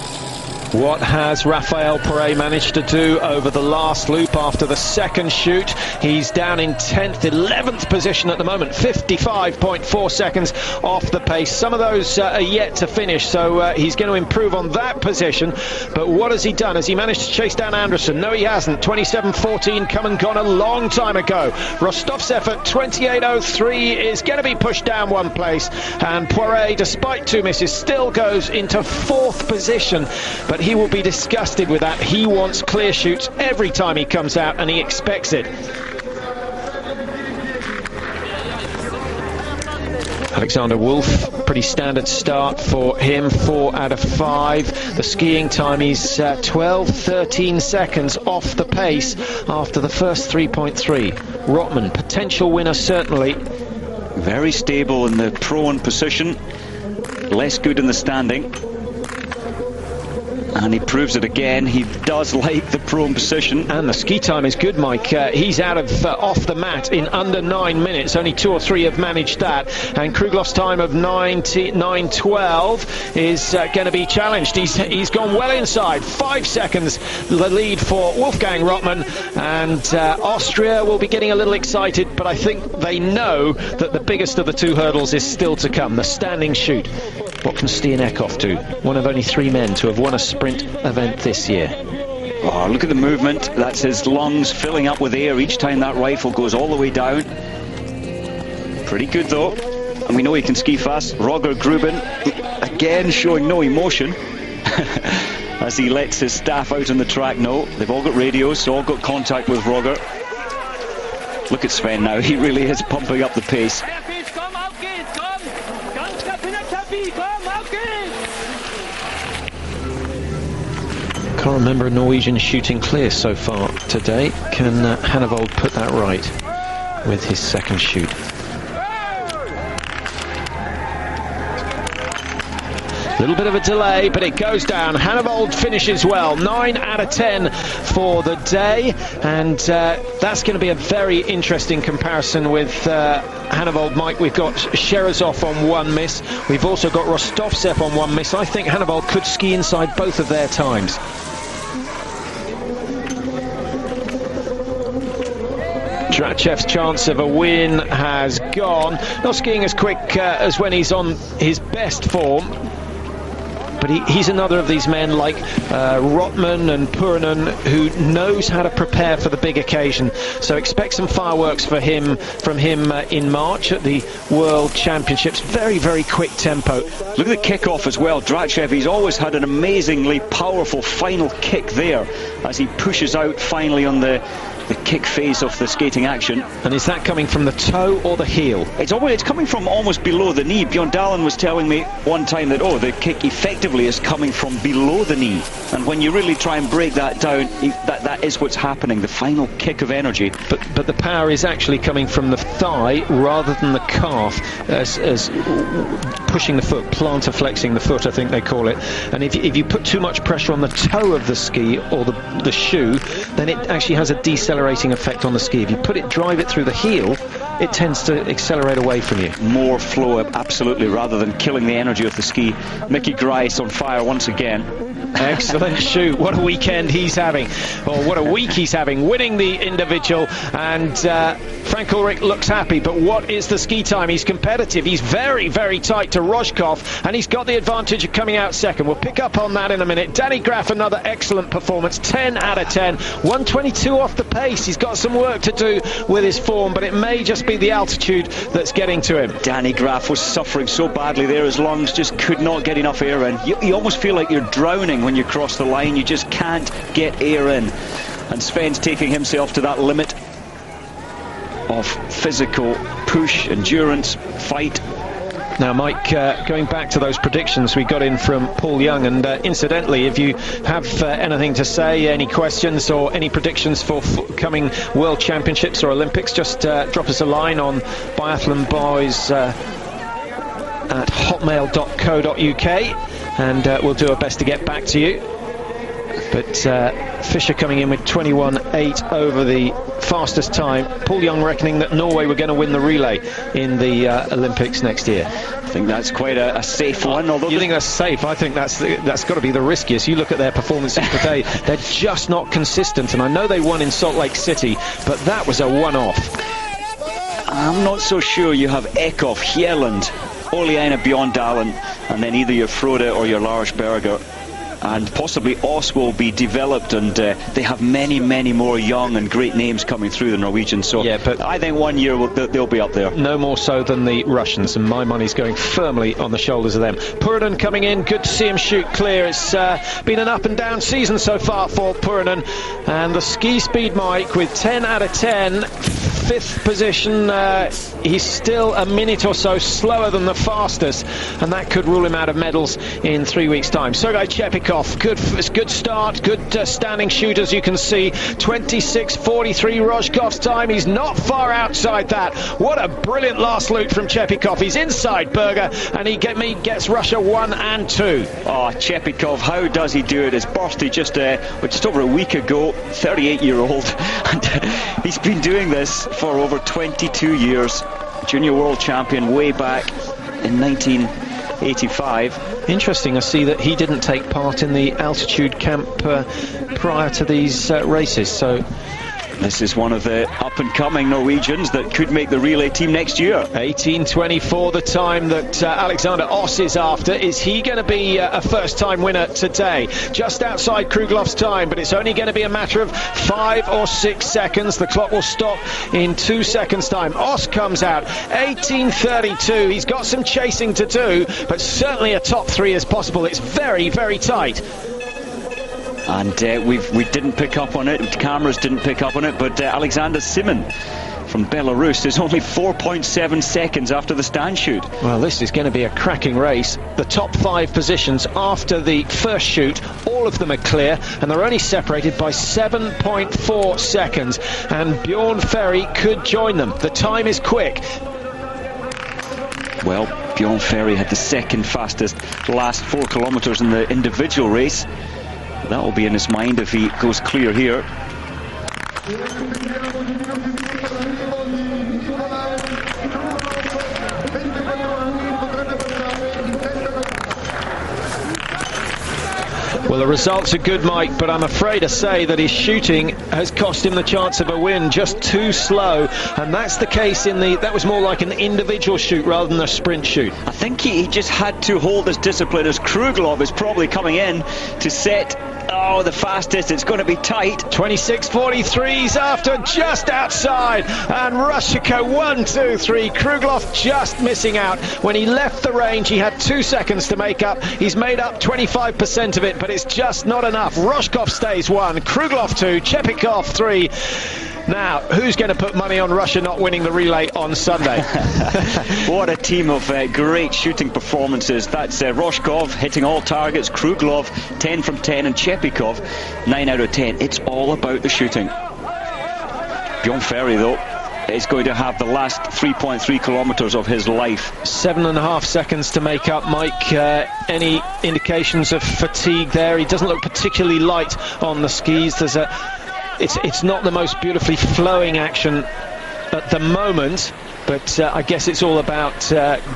What has Raphael Poré managed to do over the last loop after the second shoot? He's down in 10th, 11th position at the moment, 55.4 seconds off the pace. Some of those are yet to finish, so he's going to improve on that position. But what has he done? Has he managed to chase down Anderson? No, he hasn't. 27.14 come and gone a long time ago. Rostovtsev at 28.03 is going to be pushed down 1 place, and Poré, despite 2 misses, still goes into 4th position. But he will be disgusted with that. He wants clear shoots every time he comes out, and he expects it. Alexander Wolf, pretty standard start for him, 4 out of 5. The skiing time, he's 12-13 seconds off the pace after the first 3.3. Rotman, potential winner certainly. Very stable in the prone position, less good in the standing. And he proves it again. He does like the prone position. And the ski time is good, Mike. He's out of off the mat in under 9 minutes. Only 2 or 3 have managed that. And Krugloff's time of 9:12 is going to be challenged. He's gone well inside. 5 seconds the lead for Wolfgang Rotman. And Austria will be getting a little excited, but I think they know that the biggest of the 2 hurdles is still to come, the standing shoot. What can Stian Eckhoff do? One of only 3 men to have won a sprint event this year. Oh, look at the movement. That's his lungs filling up with air each time that rifle goes all the way down. Pretty good though, and we know he can ski fast. Roger Gruben again showing no emotion as he lets his staff out on the track know. They've all got radios, so all got contact with Roger. Look at Sven now, he really is pumping up the pace. Can't remember a Norwegian shooting clear so far today. Can Hannevold put that right with his second shoot? A little bit of a delay, but it goes down. Hannevold finishes well, 9 out of 10 for the day, and that's going to be a very interesting comparison with Hannevold. Mike, we've got Sherazov on 1 miss. We've also got Rostovtsev on 1 miss. I think Hannevold could ski inside both of their times. Drachev's chance of a win has gone. Not skiing as quick as when he's on his best form, but he's another of these men like Rotman and Puranen who knows how to prepare for the big occasion. So expect some fireworks from him in March at the World Championships. Very, very quick tempo. Look at the kickoff as well. Drachev, he's always had an amazingly powerful final kick there as he pushes out finally on the the kick phase of the skating action. And is that coming from the toe or the heel? It's coming from almost below the knee. Bjorn Dahlen was telling me one time that, the kick effectively is coming from below the knee. And when you really try and break that down, that is what's happening, the final kick of energy. But the power is actually coming from the thigh rather than the calf, as pushing the foot, plantar flexing the foot, I think they call it. And if you put too much pressure on the toe of the ski or the shoe, then it actually has a decelerating effect on the ski. If you drive it through the heel, it tends to accelerate away from you. More flow, absolutely, rather than killing the energy of the ski. Mickey Grice on fire once again. Excellent shoot. What a weekend he's having, or what a week he's having, winning the individual. And Frank Ulrich looks happy, but what is the ski time? He's competitive. He's very, very tight to Rojkov, and he's got the advantage of coming out second. We'll pick up on that in a minute. Danny Graff, another excellent performance, 10 out of 10, 122 off the pace. He's got some work to do with his form, but it may just be the altitude that's getting to him. Danny Graff was suffering so badly there. His lungs just could not get enough air in. You almost feel like you're drowning when you cross the line. You just can't get air in. And Sven's taking himself to that limit of physical push, endurance, fight. Now, Mike, going back to those predictions we got in from Paul Young, and incidentally, if you have anything to say, any questions or any predictions for coming World Championships or Olympics, just drop us a line on biathlonboys at hotmail.co.uk, and we'll do our best to get back to you. But Fischer coming in with 21.8 over the fastest time. Paul Young reckoning that Norway were going to win the relay in the Olympics next year. I think that's quite a safe one. Although you think that's safe? I think that's got to be the riskiest. You look at their performances today, they're just not consistent. And I know they won in Salt Lake City, but that was a one-off. I'm not so sure. You have Eckhoff, Hjelland, Oleana, Bjorn Dahlen, and then either your Frode or your Lars Berger. And possibly Oss will be developed, and they have many, many more young and great names coming through the Norwegians. So yeah, but I think 1 year they'll be up there. No more so than the Russians, and my money's going firmly on the shoulders of them. Purinen coming in, good to see him shoot clear. It's been an up and down season so far for Purinen, and the ski speed, Mike, with 10 out of 10, fifth position. He's still a minute or so slower than the fastest, and that could rule him out of medals in 3 weeks' time. Sergei Chepikov, good start, good standing shoot, as you can see. 26.43 Rojkov's time. He's not far outside that. What a brilliant last loop from Chepikov. He's inside Berger, and he gets Russia 1 and 2. Oh, Chepikov, how does he do it? His birthday just over a week ago, 38-year-old, and he's been doing this for over 22 years. Junior world champion way back in 1985. Interesting, I see that he didn't take part in the altitude camp prior to these races, so this is one of the up-and-coming Norwegians that could make the relay team next year. 18.24, the time that Alexander Oss is after. Is he going to be a first-time winner today? Just outside Kruglov's time, but it's only going to be a matter of 5 or 6 seconds. The clock will stop in 2 seconds' time. Oss comes out, 18.32. He's got some chasing to do, but certainly a top 3 is possible. It's very, very tight. And we didn't pick up on it, cameras didn't pick up on it, but Alexander Simin from Belarus is only 4.7 seconds after the stand shoot. Well, this is going to be a cracking race. The top 5 positions after the first shoot, all of them are clear, and they're only separated by 7.4 seconds. And Bjorn Ferry could join them. The time is quick. Well, Bjorn Ferry had the second fastest last 4 kilometres in the individual race. That will be in his mind if he goes clear here. Well, the results are good, Mike, but I'm afraid to say that his shooting has cost him the chance of a win. Just too slow, and that's the case that was more like an individual shoot rather than a sprint shoot. I think he just had to hold his discipline, as Kruglov is probably coming in to set the fastest. It's going to be tight. 26.43's after, just outside, and Rushiko 1, 2, 3. Kruglov just missing out. When he left the range, he had 2 seconds to make up. He's made up 25% of it, but it's just not enough. Rojkov stays 1, Kruglov 2, Chepikov 3. Now, who's going to put money on Russia not winning the relay on Sunday? What a team of great shooting performances. That's Roshkov hitting all targets, Kruglov 10 from 10, and Chepikov 9 out of 10. It's all about the shooting. Bjorn Ferry, though, is going to have the last 3.3 kilometres of his life. 7.5 seconds to make up, Mike. Any indications of fatigue there? He doesn't look particularly light on the skis. It's not the most beautifully flowing action at the moment, but I guess it's all about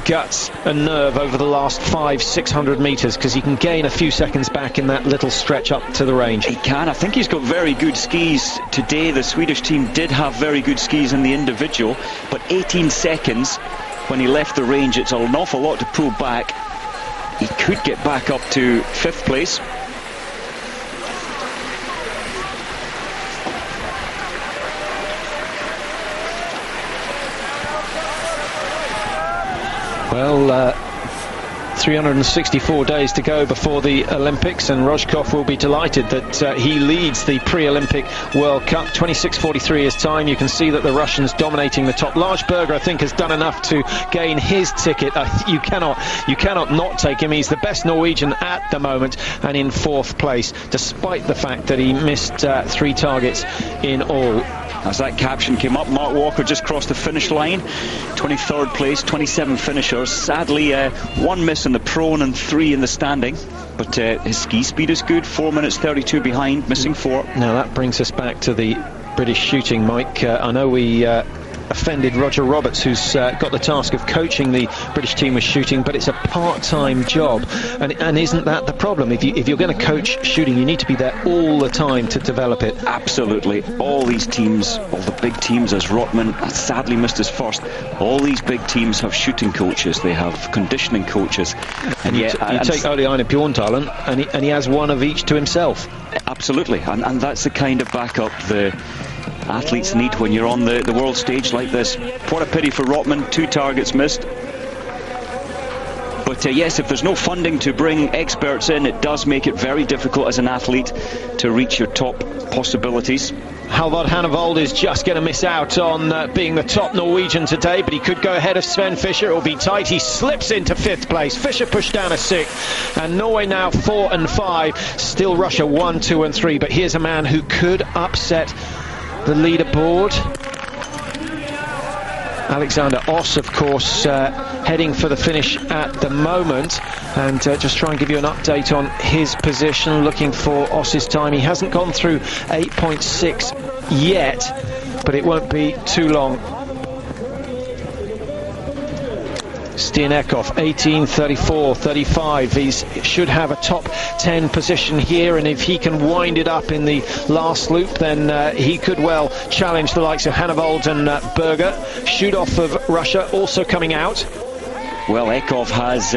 guts and nerve over the last 500-600 metres, because he can gain a few seconds back in that little stretch up to the range. He can. I think he's got very good skis today. The Swedish team did have very good skis in the individual, but 18 seconds when he left the range, it's an awful lot to pull back. He could get back up to 5th place. Well, 364 days to go before the Olympics, and Roshkov will be delighted that he leads the pre-Olympic World Cup. 26:43 is time. You can see that the Russians dominating the top. Larchberger, I think, has done enough to gain his ticket. You cannot not take him. He's the best Norwegian at the moment, and in 4th place, despite the fact that he missed 3 targets in all. As that caption came up, Mark Walker just crossed the finish line. 23rd place, 27 finishers. Sadly, 1 miss in the prone and 3 in the standing. But his ski speed is good, 4 minutes 32 behind, missing 4. Now that brings us back to the British shooting, Mike. I know we offended Roger Roberts, who's got the task of coaching the British team with shooting, but it's a part-time job, and isn't that the problem? If you're going to coach shooting, you need to be there all the time to develop it. Absolutely. All these teams, all the big teams, as Rotman sadly missed his first, all these big teams have shooting coaches, they have conditioning coaches, and you take Ole Einar Bjorndalen, and he has one of each to himself. Absolutely, and that's the kind of backup the athletes need when you're on the world stage like this. What a pity for Rotman, 2 targets missed. But yes, if there's no funding to bring experts in, it does make it very difficult as an athlete to reach your top possibilities. Halvard Hannevold is just going to miss out on being the top Norwegian today, but he could go ahead of Sven Fischer. It will be tight. He slips into 5th place. Fischer pushed down a 6th, and Norway now 4 and 5. Still Russia 1, 2 and 3, but here's a man who could upset the leaderboard. Alexander Oss, of course, heading for the finish at the moment, and just try and give you an update on his position. Looking for Oss's time. He hasn't gone through 8.6 yet, but it won't be too long. Stianekov 18:34.35. He should have a top 10 position here, and if he can wind it up in the last loop, then he could well challenge the likes of Hannevold and Berger. Shoot off of Russia also coming out. Well, Ekov has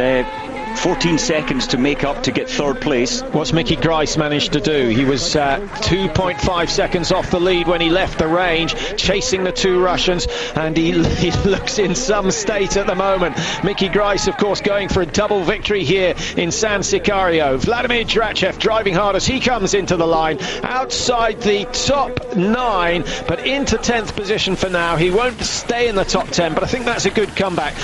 14 seconds to make up to get 3rd place. What's Mickey Grice managed to do? He was 2.5 seconds off the lead when he left the range, chasing the 2 Russians, and he looks in some state at the moment. Mickey Grice, of course, going for a double victory here in San-Sicario. Vladimir Drachev driving hard as he comes into the line, outside the top 9, but into 10th position for now. He won't stay in the top 10, but I think that's a good comeback.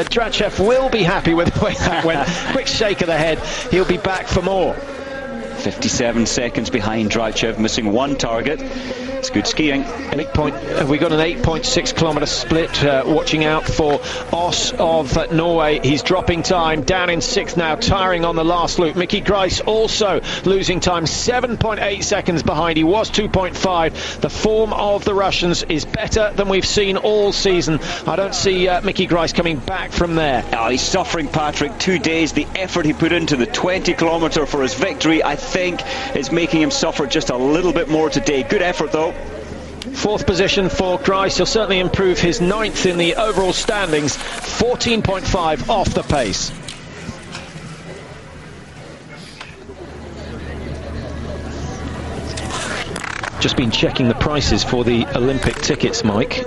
Drachev will be happy with the way that went. Quick shake of the head. He'll be back for more. 57 seconds behind Drachev, missing 1 target. It's good skiing. We got an 8.6 kilometre split. Watching out for Oss of Norway. He's dropping time, down in 6th now, tiring on the last loop. Mickey Grice also losing time, 7.8 seconds behind. He was 2.5. The form of the Russians is better than we've seen all season. I don't see Mickey Grice coming back from there. Oh, he's suffering, Patrick. 2 days. The effort he put into the 20 kilometre for his victory, I think, is making him suffer just a little bit more today. Good effort, though. 4th position for Grice. He'll certainly improve his 9th in the overall standings. 14.5 off the pace. Just been checking the prices for the Olympic tickets, Mike.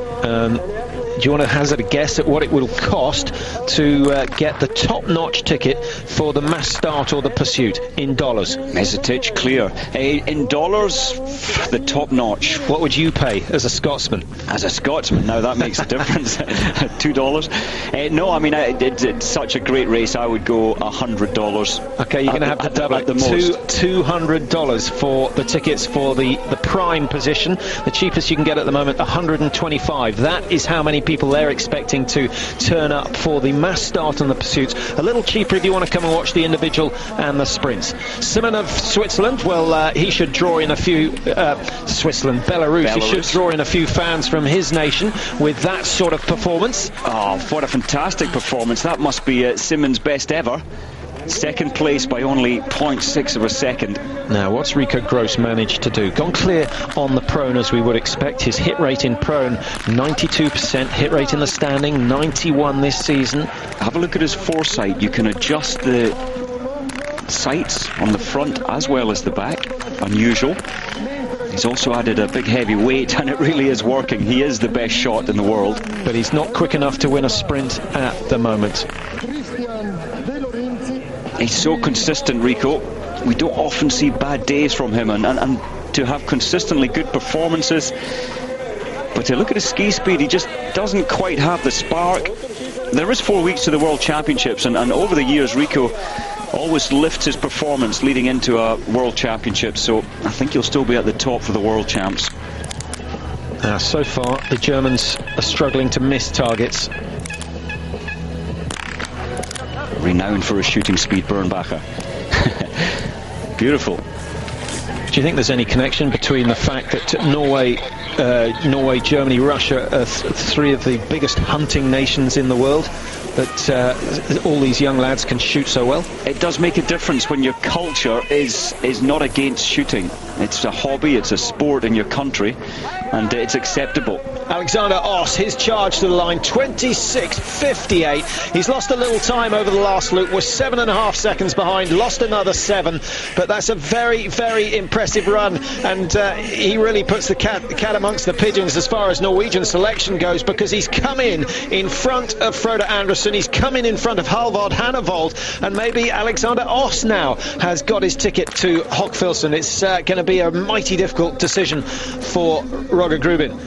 Do you want to hazard a guess at what it will cost to get the top-notch ticket for the mass start or the pursuit in dollars? Mesetich, clear. In dollars, the top-notch. What would you pay as a Scotsman? As a Scotsman, now that makes a difference. $2. No, I mean, it's such a great race. I would go $100. Okay, you're going to have to double it. $200 for the tickets for the prime position. The cheapest you can get at the moment, $125. That is how many people they're expecting to turn up for the mass start and the pursuits. A little cheaper if you want to come and watch the individual and the sprints. Simon of Switzerland, well, he should draw in a few Belarus. He should draw in a few fans from his nation with that sort of performance. Oh, what a fantastic performance. That must be Simon's best ever. Second place by only 0.6 of a second. Now, what's Rico Gross managed to do? Gone clear on the prone as we would expect. His hit rate in prone, 92%. Hit rate in the standing, 91 this season. Have a look at his foresight. You can adjust the sights on the front as well as the back. Unusual. He's also added a big heavy weight, and it really is working. He is the best shot in the world. But he's not quick enough to win a sprint at the moment. He's so consistent, Rico. We don't often see bad days from him, and to have consistently good performances. But to look at his ski speed, he just doesn't quite have the spark. There is 4 weeks to the World Championships, and over the years, Rico always lifts his performance leading into a World Championship, so I think he'll still be at the top for the World Champs. So far, the Germans are struggling to miss targets. Renowned for his shooting speed, Bernbacher. Beautiful. Do you think there's any connection between the fact that Norway, Germany, Russia are three of the biggest hunting nations in the world, that all these young lads can shoot so well? It does make a difference when your culture is not against shooting. It's a hobby, it's a sport in your country, and it's acceptable. Alexander Oss, his charge to the line, 26.58. He's lost a little time over the last loop, was 7.5 seconds behind, lost another 7, but that's a very, very impressive run, and he really puts the cat amongst the pigeons as far as Norwegian selection goes, because he's come in front of Frode Andersen, he's come in front of Halvard Hannevold, and maybe Alexander Oss now has got his ticket to Hochfilzen. It's going to be a mighty difficult decision for Roger Grubin.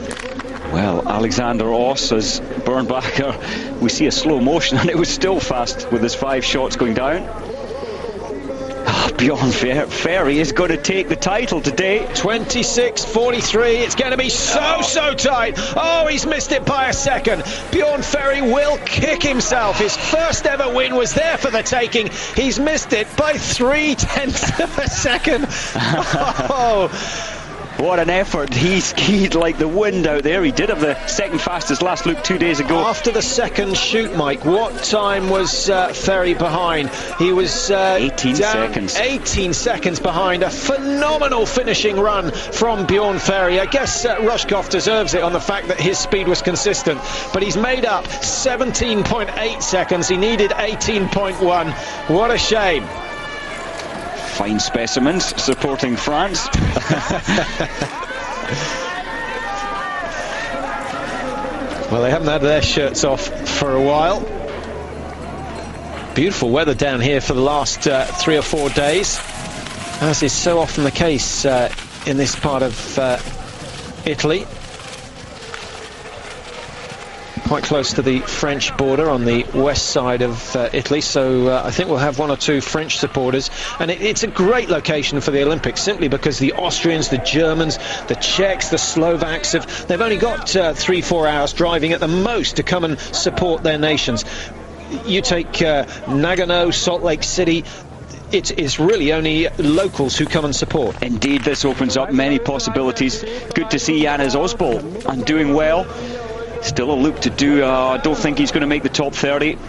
Well, Alexander Oss as Bernbacher, we see a slow motion, and it was still fast with his 5 shots going down. Bjorn Ferry is going to take the title today. 26.43. It's going to be so tight. Oh, he's missed it by a second. Bjorn Ferry will kick himself. His first ever win was there for the taking. He's missed it by 0.3 of a second. Oh. What an effort. He skied like the wind out there. He did have the second fastest last loop 2 days ago. After the second shoot, Mike, what time was Ferry behind? He was 18 seconds. 18 seconds behind. A phenomenal finishing run from Bjorn Ferry. I guess Rushkoff deserves it on the fact that his speed was consistent, but he's made up 17.8 seconds. He needed 18.1. What a shame. Fine specimens supporting France. Well, they haven't had their shirts off for a while. Beautiful weather down here for the last 3 or 4 days, as is so often the case in this part of Italy. Quite close to the French border on the west side of Italy, so I think we'll have 1 or 2 French supporters, and it's a great location for the Olympics, simply because the Austrians, the Germans, the Czechs, the Slovaks, they've only got 3-4 hours driving at the most to come and support their nations. You take Nagano, Salt Lake City, it is really only locals who come and support. Indeed, this opens up many possibilities. Good to see Janez Osbol and doing well. Still a loop to do. I don't think he's going to make the top 30.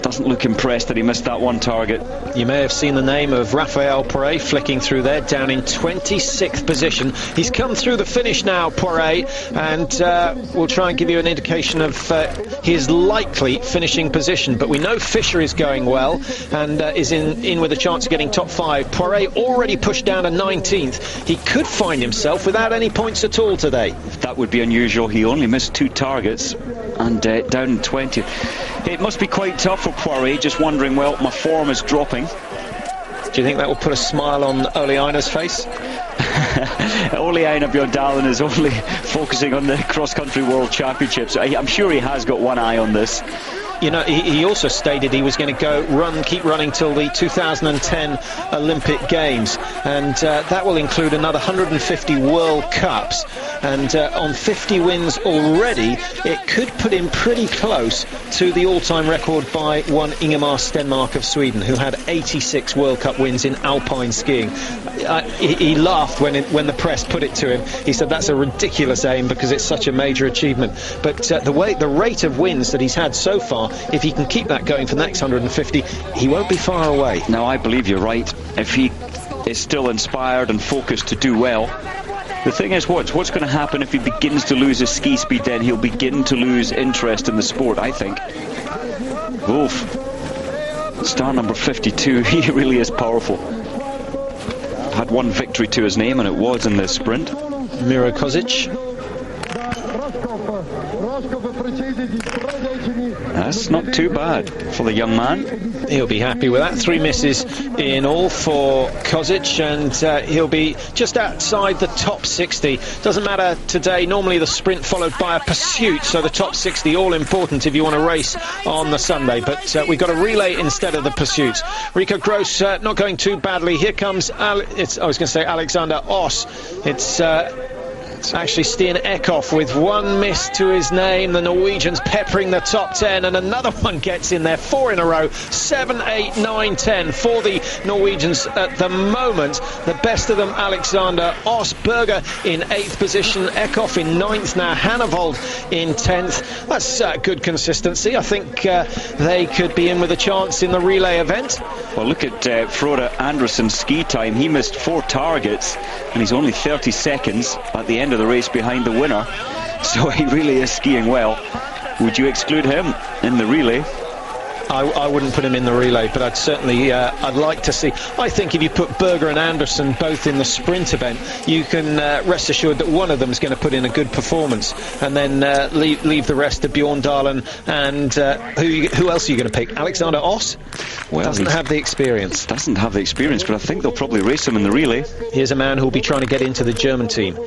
Doesn't doesn't look impressed that he missed that one target. You may have seen the name of Raphael Poiré flicking through there, down in 26th position. He's come through the finish now, Poiré, and we'll try and give you an indication of his likely finishing position. But we know Fisher is going well and is in with a chance of getting top 5. Poiré already pushed down to 19th. He could find himself without any points at all today. That would be unusual. He only missed 2 targets and down in 20th. It must be quite tough for Poiré, just wondering, well, my form is dropping. Do you think that will put a smile on Ole Einar's face? Ole Einar Bjørndalen is only focusing on the cross-country world championships. I'm sure he has got one eye on this. You know, he also stated he was going to keep running till the 2010 Olympic Games, and that will include another 150 World Cups, and on 50 wins already, it could put him pretty close to the all-time record by one Ingemar Stenmark of Sweden, who had 86 World Cup wins in alpine skiing. He laughed when the press put it to him. He said that's a ridiculous aim because it's such a major achievement. But the rate of wins that he's had so far, if he can keep that going for the next 150, he won't be far away. No, I believe you're right. If he is still inspired and focused to do well. The thing is, what's going to happen if he begins to lose his ski speed? Then he'll begin to lose interest in the sport, I think. Wolf, star number 52, he really is powerful. Had one victory to his name, and it was in the sprint. Miro Kozic. That's not too bad for the young man. He'll be happy with that. 3 misses in all for Kozic, and he'll be just outside the top 60. Doesn't matter today. Normally the sprint followed by a pursuit, so the top 60 all important if you want to race on the Sunday. But we've got a relay instead of the pursuit. Rico Gross not going too badly. Here comes I was going to say Alexander Oss. It's actually Stian Ekhoff with 1 miss to his name. The Norwegians peppering the top 10, and another one gets in there. 4 in a row. 7, 8, 9, 10 for the Norwegians at the moment. The best of them, Alexander Oss. Berger in 8th position. Ekhoff in 9th now. Hannevold in 10th. That's good consistency. I think they could be in with a chance in the relay event. Well, look at Frode Andersen's ski time. He missed 4 targets, and he's only 30 seconds at the end of the race behind the winner, so he really is skiing well. Would you exclude him in the relay? I wouldn't put him in the relay, but I'd certainly I'd like to see. I think if you put Berger and Andersen both in the sprint event, you can rest assured that one of them is going to put in a good performance, and then leave the rest to Bjørndalen. And who else are you going to pick? Alexander Oss? Well, doesn't have the experience. Doesn't have the experience, but I think they'll probably race him in the relay. Here's a man who'll be trying to get into the German team.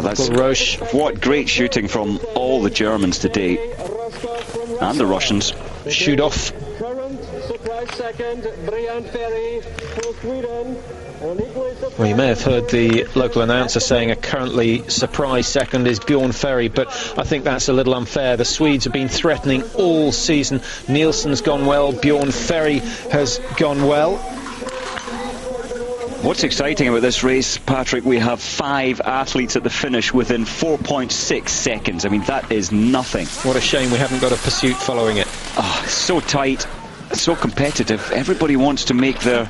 That's Roche. What great shooting from all the Germans today, and the Russians. Shudov. Well, you may have heard the local announcer saying a currently surprise second is Bjorn Ferry, but I think that's a little unfair. The Swedes have been threatening all season. Nielsen's gone well, Bjorn Ferry has gone well. What's exciting about this race, Patrick, we have 5 athletes at the finish within 4.6 seconds. I mean, that is nothing. What a shame we haven't got a pursuit following it. So tight, so competitive. Everybody wants to make a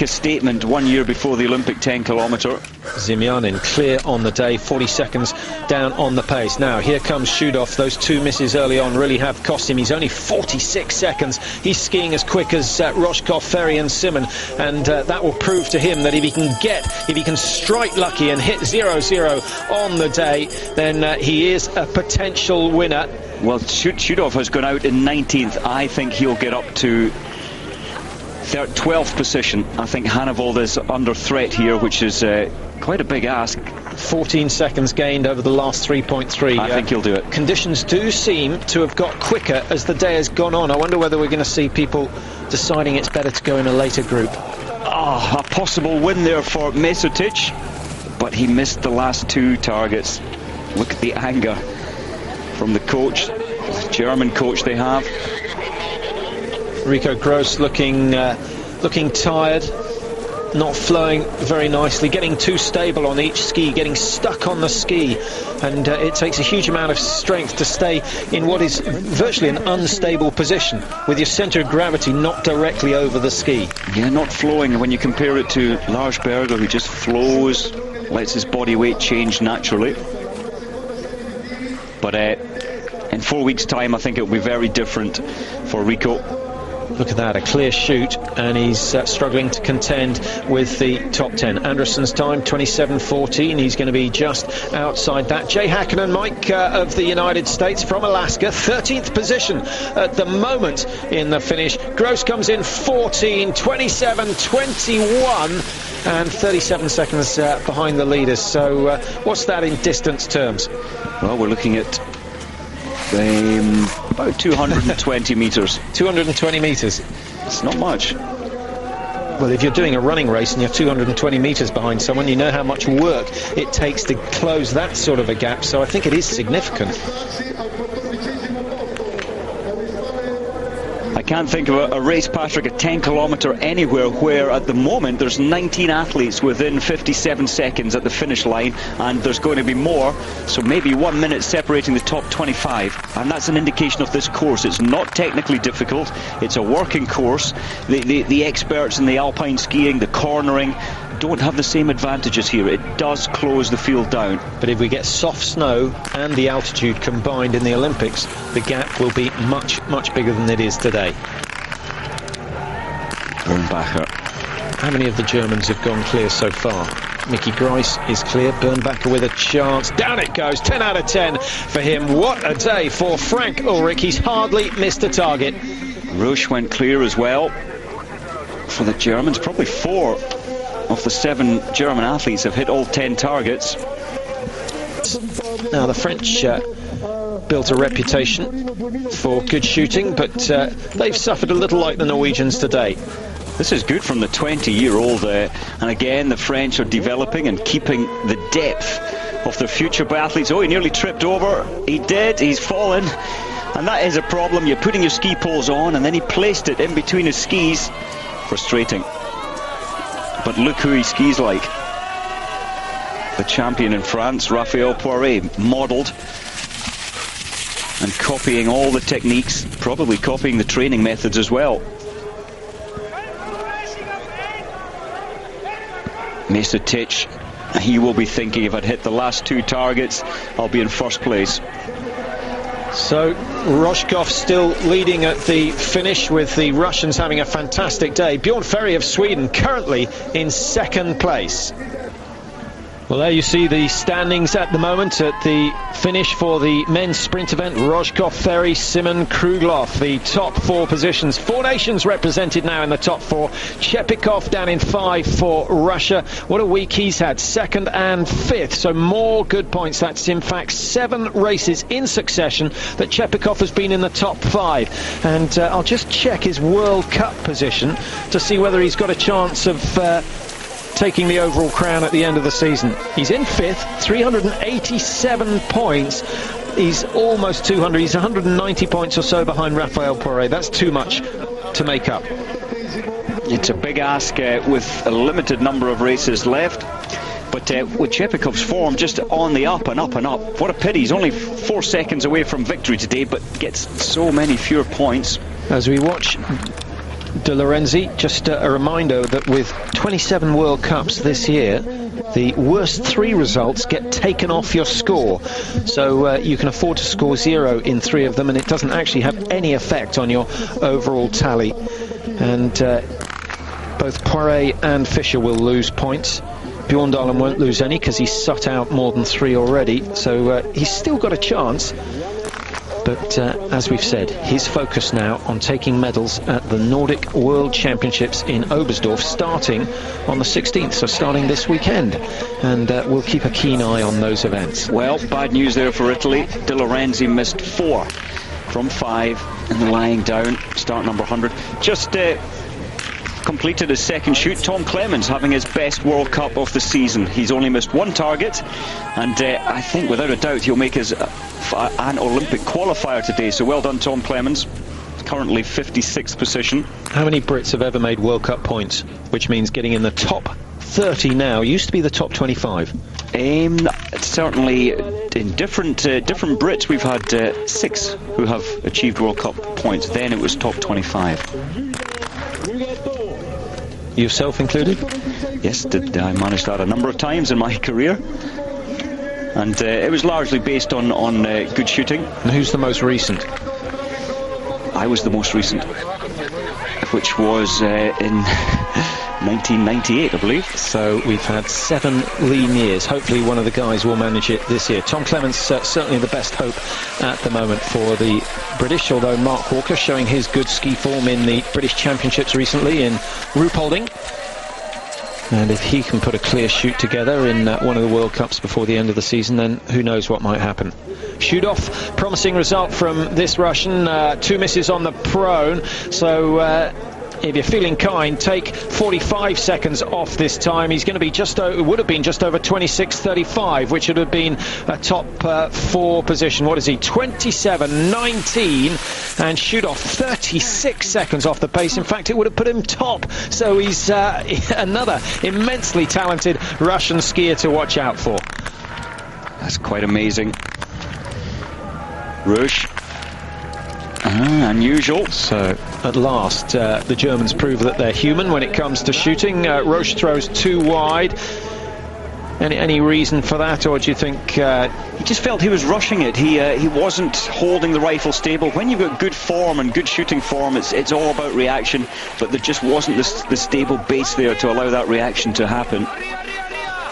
statement 1 year before the Olympic 10 kilometre. Zimyanin clear on the day, 40 seconds down on the pace. Now here comes Shudov. Those 2 misses early on really have cost him. He's only 46 seconds. He's skiing as quick as Roshkov, Ferry and Simon, and that will prove to him that if he can strike lucky and hit 0-0 on the day, then he is a potential winner. Well, Shudov has gone out in 19th. I think he'll get up to 12th position. I think Hannevold is under threat here, which is quite a big ask. 14 seconds gained over the last 3.3. I think he'll do it. Conditions do seem to have got quicker as the day has gone on. I wonder whether we're going to see people deciding it's better to go in a later group. A possible win there for Mesutic, but he missed the last 2 targets. Look at the anger from the coach, the German coach they have. Rico Gross looking tired. not flowing very nicely, getting too stable on each ski, getting stuck on the ski, and it takes a huge amount of strength to stay in what is virtually an unstable position, with your centre of gravity not directly over the ski. Yeah, not flowing when you compare it to Lars Berger, who just flows, lets his body weight change naturally. But in 4 weeks' time, I think it will be very different for Rico. Look at that, a clear shoot, and he's struggling to contend with the top 10. Anderson's time, 27:14. He's going to be just outside that. Jay Hakkinen, Mike, of the United States from Alaska, 13th position at the moment in the finish. Gross comes in 14, 27, 21, and 37 seconds behind the leaders. So what's that in distance terms? Well, we're looking at about 220 metres. 220 metres. It's not much. Well, if you're doing a running race and you're 220 metres behind someone, you know how much work it takes to close that sort of a gap, so I think it is significant. I can't think of a race, Patrick, a 10-kilometre anywhere where at the moment there's 19 athletes within 57 seconds at the finish line, and there's going to be more, so maybe 1 minute separating the top 25, and that's an indication of this course. It's not technically difficult, it's a working course. The experts in the alpine skiing, the cornering, don't have the same advantages here. It does close the field down. But if we get soft snow and the altitude combined in the Olympics, the gap will be much, much bigger than it is today. Bernbacher. How many of the Germans have gone clear so far? Mickey Grice is clear. Bernbacher with a chance. Down it goes. 10 out of 10 for him. What a day for Frank Ulrich. He's hardly missed a target. Rusch went clear as well for the Germans. Probably 4 of the 7 German athletes have hit all 10 targets. Now the French built a reputation for good shooting, but they've suffered a little like the Norwegians today. This is good from the 20-year-old, and again the French are developing and keeping the depth of their future biathletes. Oh, he nearly tripped over. He did. He's fallen, and that is a problem. You're putting your ski poles on, and then he placed it in between his skis. Frustrating. But look who he skis like. The champion in France, Raphael Poiret, modelled and copying all the techniques, probably copying the training methods as well. Mesutich, he will be thinking, if I'd hit the last 2 targets, I'll be in first place. So Rojkov still leading at the finish, with the Russians having a fantastic day. Bjorn Ferry of Sweden currently in 2nd place. Well, there you see the standings at the moment at the finish for the men's sprint event. Rojkov, Ferry, Simon, Krugloff, the top 4 positions. 4 nations represented now in the top 4. Chepikov down in 5 for Russia. What a week he's had, 2nd and 5th, so more good points. That's in fact 7 races in succession that Chepikov has been in the top 5. And I'll just check his World Cup position to see whether he's got a chance of taking the overall crown at the end of the season. He's in 5th, 387 points. He's almost 200. He's 190 points or so behind Raphael Poiret. That's too much to make up. It's a big ask with a limited number of races left. But with Chepikov's form just on the up and up and up, what a pity. He's only 4 seconds away from victory today, but gets so many fewer points. As we watch De Lorenzi, just a reminder that with 27 World Cups this year, the worst 3 results get taken off your score. So you can afford to score 0 in 3 of them, and it doesn't actually have any effect on your overall tally. And both Poiret and Fischer will lose points. Bjorndalen won't lose any because he's shut out more than 3 already. So he's still got a chance. But as we've said, his focus now on taking medals at the Nordic World Championships in Oberstdorf, starting on the 16th, so starting this weekend. And we'll keep a keen eye on those events. Well, bad news there for Italy. De Lorenzi missed 4 from 5 in the lying down, start number 100. Just completed his 2nd shoot. Tom Clemens having his best World Cup of the season. He's only missed 1 target, and I think without a doubt he'll make his an Olympic qualifier today. So well done, Tom Clemens. currently 56th position. How many Brits have ever made World Cup points? Which means getting in the top 30 now. Used to be the top 25. Certainly in different Brits, we've had 6 who have achieved World Cup points. Then it was top 25. Yourself included? Yes, I managed that a number of times in my career. And it was largely based on good shooting. And who's the most recent? I was the most recent, which was in 1998, I believe. So we've had 7 lean years. Hopefully one of the guys will manage it this year. Tom Clements certainly the best hope at the moment for the British, although Mark Walker showing his good ski form in the British Championships recently in Ruhpolding. And if he can put a clear shoot together in one of the World Cups before the end of the season, then who knows what might happen. Shoot off, promising result from this Russian. 2 misses on the prone. So if you're feeling kind, take 45 seconds off this time. He's going to be would have been just over 26.35, which would have been a top 4 position. What is he? 27.19, and shoot off 36 seconds off the pace. In fact, it would have put him top. So he's another immensely talented Russian skier to watch out for. That's quite amazing. Rush. Unusual. So at last the Germans prove that they're human when it comes to shooting. Roche throws too wide. Any reason for that, or do you think he just felt he was rushing it? He wasn't holding the rifle stable. When you've got good form and good shooting form, it's all about reaction, but there just wasn't the stable base there to allow that reaction to happen.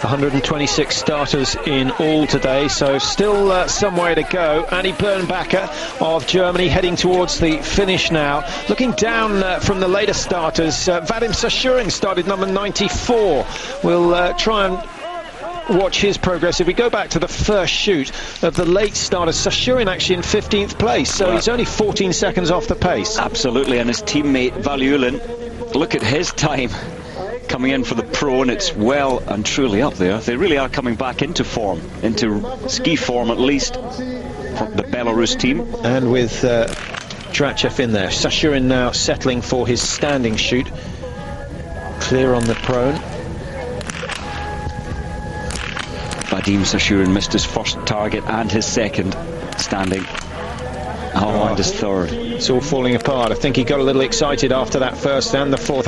126 starters in all today, so still some way to go. Annie Bernbacher of Germany heading towards the finish now. Looking down from the later starters, Vadim Sashurin started number 94. We'll try and watch his progress. If we go back to the first shoot of the late starters, Sashurin actually in 15th place, so he's only 14 seconds off the pace. Absolutely, and his teammate Valuulin, look at his time. Coming in for the pro, and it's well and truly up there. They really are coming back into form, into ski form at least, from the Belarus team. And with Drachev in there. Sashurin now settling for his standing shoot. Clear on the prone. Vadim Sashurin missed his first target and his second standing. And his third. It's all falling apart. I think he got a little excited after that first and the fourth.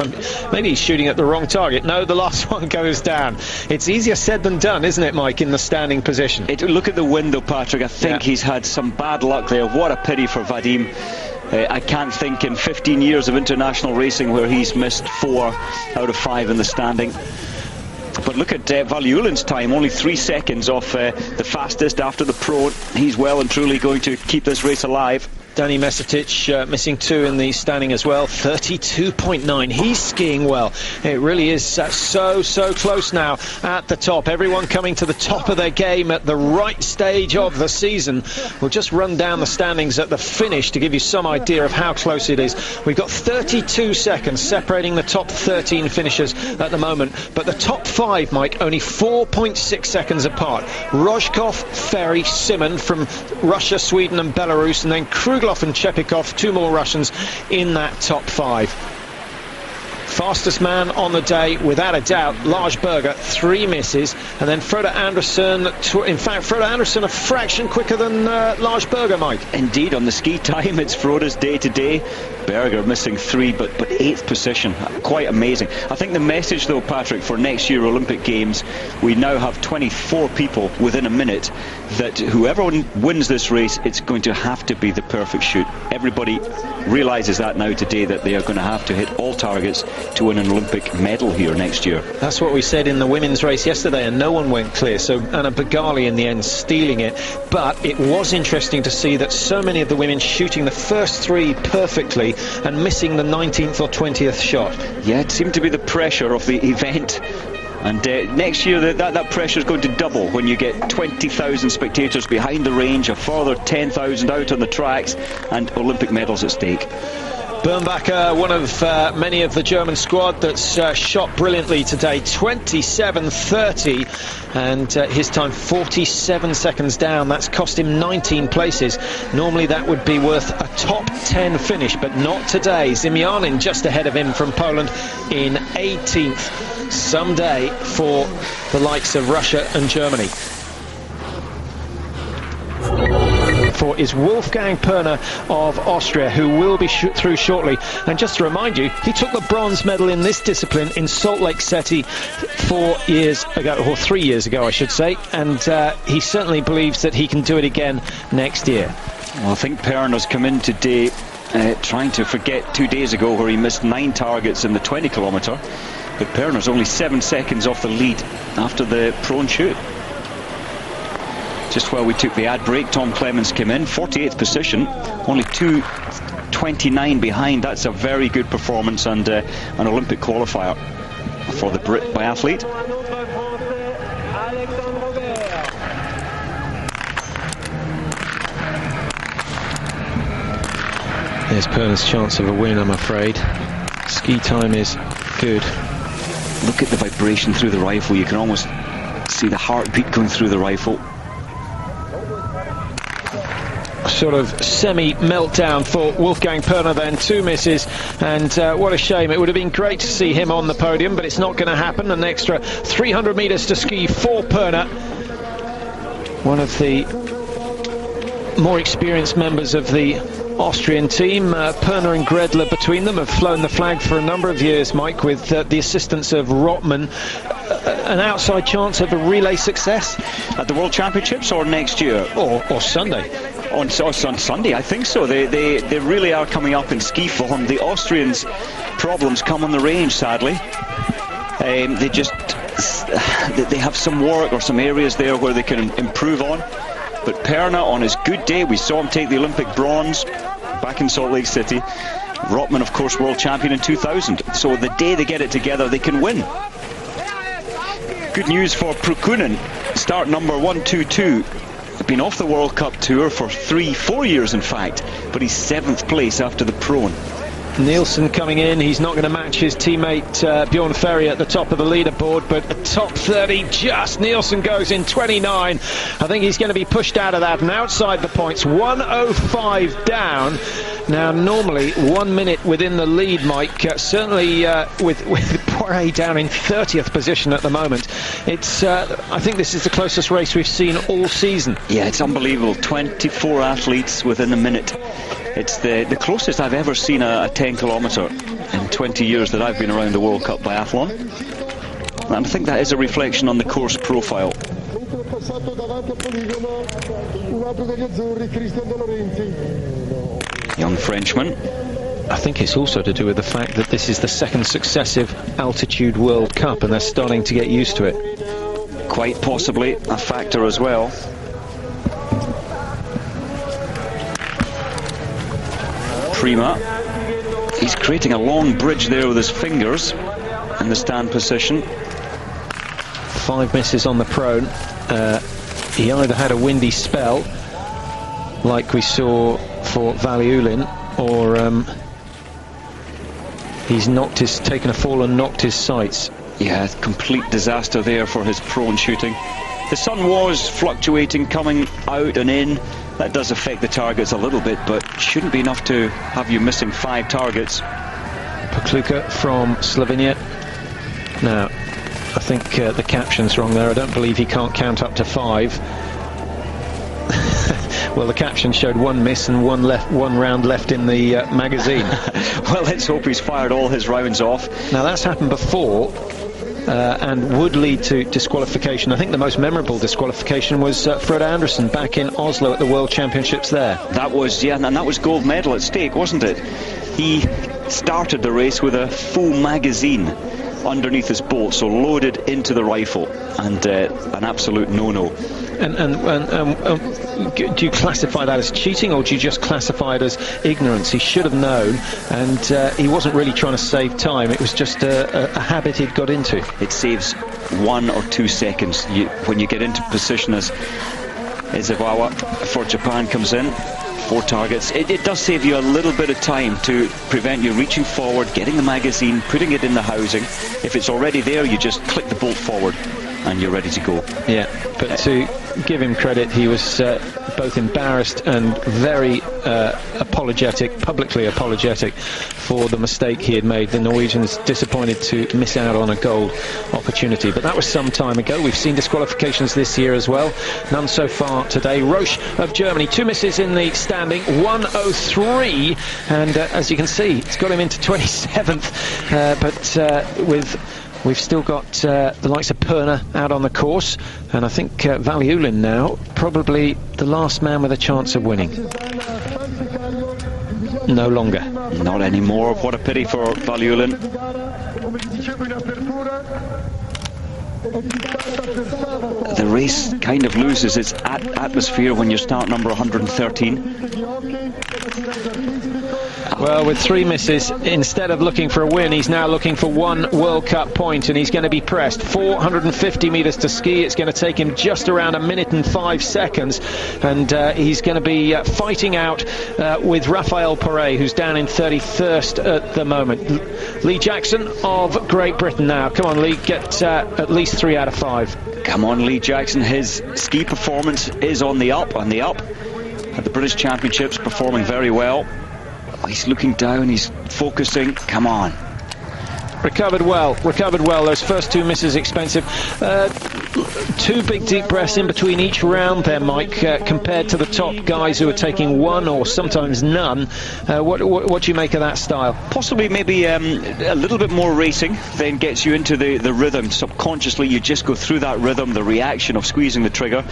Maybe he's shooting at the wrong target. No, the last one goes down. It's easier said than done, isn't it, Mike, in the standing position? Look at the window, Patrick. I think he's had some bad luck there. What a pity for Vadim. I can't think in 15 years of international racing where he's missed 4 out of 5 in the standing. But look at Valuulin's time, only 3 seconds off the fastest after the pro. He's well and truly going to keep this race alive. Danny Mesetic missing 2 in the standing as well, 32.9. He's skiing well. It really is so close now at the top. Everyone coming to the top of their game at the right stage of the season. We'll just run down the standings at the finish to give you some idea of how close it is. We've got 32 seconds separating the top 13 finishers at the moment, but the top 5, Mike, only 4.6 seconds apart. Rozhkov, Ferry, Simon from Russia, Sweden and Belarus, and then Krugler and Chepikov, 2 more Russians in that top 5. Fastest man on the day, without a doubt, Lars Berger, 3 misses, and then Frode Andersen. In fact, Frode Andersen a fraction quicker than Lars Berger, Mike. Indeed, on the ski time, it's Frode's day today. Berger missing 3, but 8th position. Quite amazing. I think the message, though, Patrick, for next year Olympic Games, we now have 24 people within a minute, that whoever wins this race, it's going to have to be the perfect shoot. Everybody realises that now today, that they are going to have to hit all targets to win an Olympic medal here next year. That's what we said in the women's race yesterday, and no one went clear, so Anna Begali in the end stealing it. But it was interesting to see that so many of the women shooting the first 3 perfectly and missing the 19th or 20th shot. Yeah, it seemed to be the pressure of the event. And next year that pressure is going to double when you get 20,000 spectators behind the range, a further 10,000 out on the tracks, and Olympic medals at stake. Bernbacher, one of many of the German squad that's shot brilliantly today, 27.30, and his time 47 seconds down. That's cost him 19 places. Normally that would be worth a top 10 finish, but not today. Zimianin just ahead of him from Poland in 18th. Someday for the likes of Russia and Germany. For is Wolfgang Perner of Austria, who will be through shortly. And just to remind you, he took the bronze medal in this discipline in Salt Lake City 4 years ago, or 3 years ago I should say, and he certainly believes that he can do it again next year. Well, I think Perner's come in today trying to forget 2 days ago where he missed 9 targets in the 20 kilometre, but Perner's only 7 seconds off the lead after the prone shoot. Just while we took the ad break, Tom Clemens came in, 48th position, only 2:29 behind. That's a very good performance and an Olympic qualifier for the Brit biathlete. There's Perner's chance of a win, I'm afraid. Ski time is good. Look at the vibration through the rifle. You can almost see the heartbeat going through the rifle. Sort of semi-meltdown for Wolfgang Perner then, 2 misses, and what a shame. It would have been great to see him on the podium, but it's not going to happen. An extra 300 metres to ski for Perner. One of the more experienced members of the Austrian team. Perner and Gredler between them have flown the flag for a number of years, Mike, with the assistance of Rotman. An outside chance of a relay success at the World Championships, or next year, or Sunday. On Sunday, I think so. They really are coming up in ski form. The Austrians' problems come on the range, sadly. They have some work or some areas there where they can improve on. But Perner, on his good day, we saw him take the Olympic bronze back in Salt Lake City. Rotman, of course, world champion in 2000. So the day they get it together, they can win. Good news for Prokkunen, start number 122. Been off the World Cup Tour for 3-4 years, in fact, but he's 7th place after the prone. Nielsen coming in. He's not going to match his teammate Bjorn Ferry at the top of the leaderboard, but a top 30 just. Nielsen goes in 29. I think he's going to be pushed out of that and outside the points. 1:05 down. Now, normally 1 minute within the lead, Mike. Certainly with Poirier down in 30th position at the moment. It's I think this is the closest race we've seen all season. Yeah, it's unbelievable. 24 athletes within a minute. It's the closest I've ever seen a 10 kilometre in 20 years that I've been around the World Cup biathlon. And I think that is a reflection on the course profile. Young Frenchman. I think it's also to do with the fact that this is the second successive altitude World Cup and they're starting to get used to it. Quite possibly a factor as well. Prima. He's creating a long bridge there with his fingers in the stand position. 5 misses on the prone. He either had a windy spell, like we saw for Valiulin, or he's taken a fall and knocked his sights. Yeah, complete disaster there for his prone shooting. The sun was fluctuating, coming out and in. That does affect the targets a little bit, but shouldn't be enough to have you missing 5 targets. Pokluka from Slovenia. Now, I think the caption's wrong there. I don't believe he can't count up to 5. Well, the caption showed 1 miss and one round left in the magazine. Well, let's hope he's fired all his rounds off. Now, that's happened before. And would lead to disqualification. I think the most memorable disqualification was Fred Anderson back in Oslo at the World Championships there. That was, yeah, and that was gold medal at stake, wasn't it? He started the race with a full magazine underneath his bolt, so loaded into the rifle, and an absolute no-no. And do you classify that as cheating, or do you just classify it as ignorance? He should have known, and he wasn't really trying to save time. It was just a habit he'd got into. It saves 1 or 2 seconds when you get into position as Izawa for Japan comes in. 4 targets. It does save you a little bit of time to prevent you reaching forward, getting the magazine, putting it in the housing. If it's already there, you just click the bolt forward and you're ready to go. Yeah, but to give him credit, he was both embarrassed and very apologetic, publicly apologetic for the mistake he had made. The Norwegians disappointed to miss out on a gold opportunity, but that was some time ago. We've seen disqualifications this year as well, none so far today. Roche of Germany, 2 misses in the standing, 1:03, and as you can see, it's got him into 27th, but we've still got the likes of Perner out on the course, and I think Valiulin now probably the last man with a chance of winning. No longer. Not anymore. What a pity for Valiulin. The race kind of loses its atmosphere when you start number 113. Well, with 3 misses, instead of looking for a win, he's now looking for 1 World Cup point, and he's going to be pressed. 450 metres to ski. It's going to take him just around 1 minute and 5 seconds, and he's going to be fighting out with Raphael Poré, who's down in 31st at the moment. Lee Jackson of Great Britain now. Come on, Lee, get at least 3 out of 5. Come on, Lee Jackson. His ski performance is on the up, at the British Championships, performing very well. He's looking down, he's focusing. Come on. Recovered well. Those first 2 misses expensive. 2 big deep breaths in between each round there, Mike, compared to the top guys who are taking 1 or sometimes none. What do you make of that style? Possibly maybe a little bit more racing then gets you into the rhythm. Subconsciously you just go through that rhythm, the reaction of squeezing the trigger.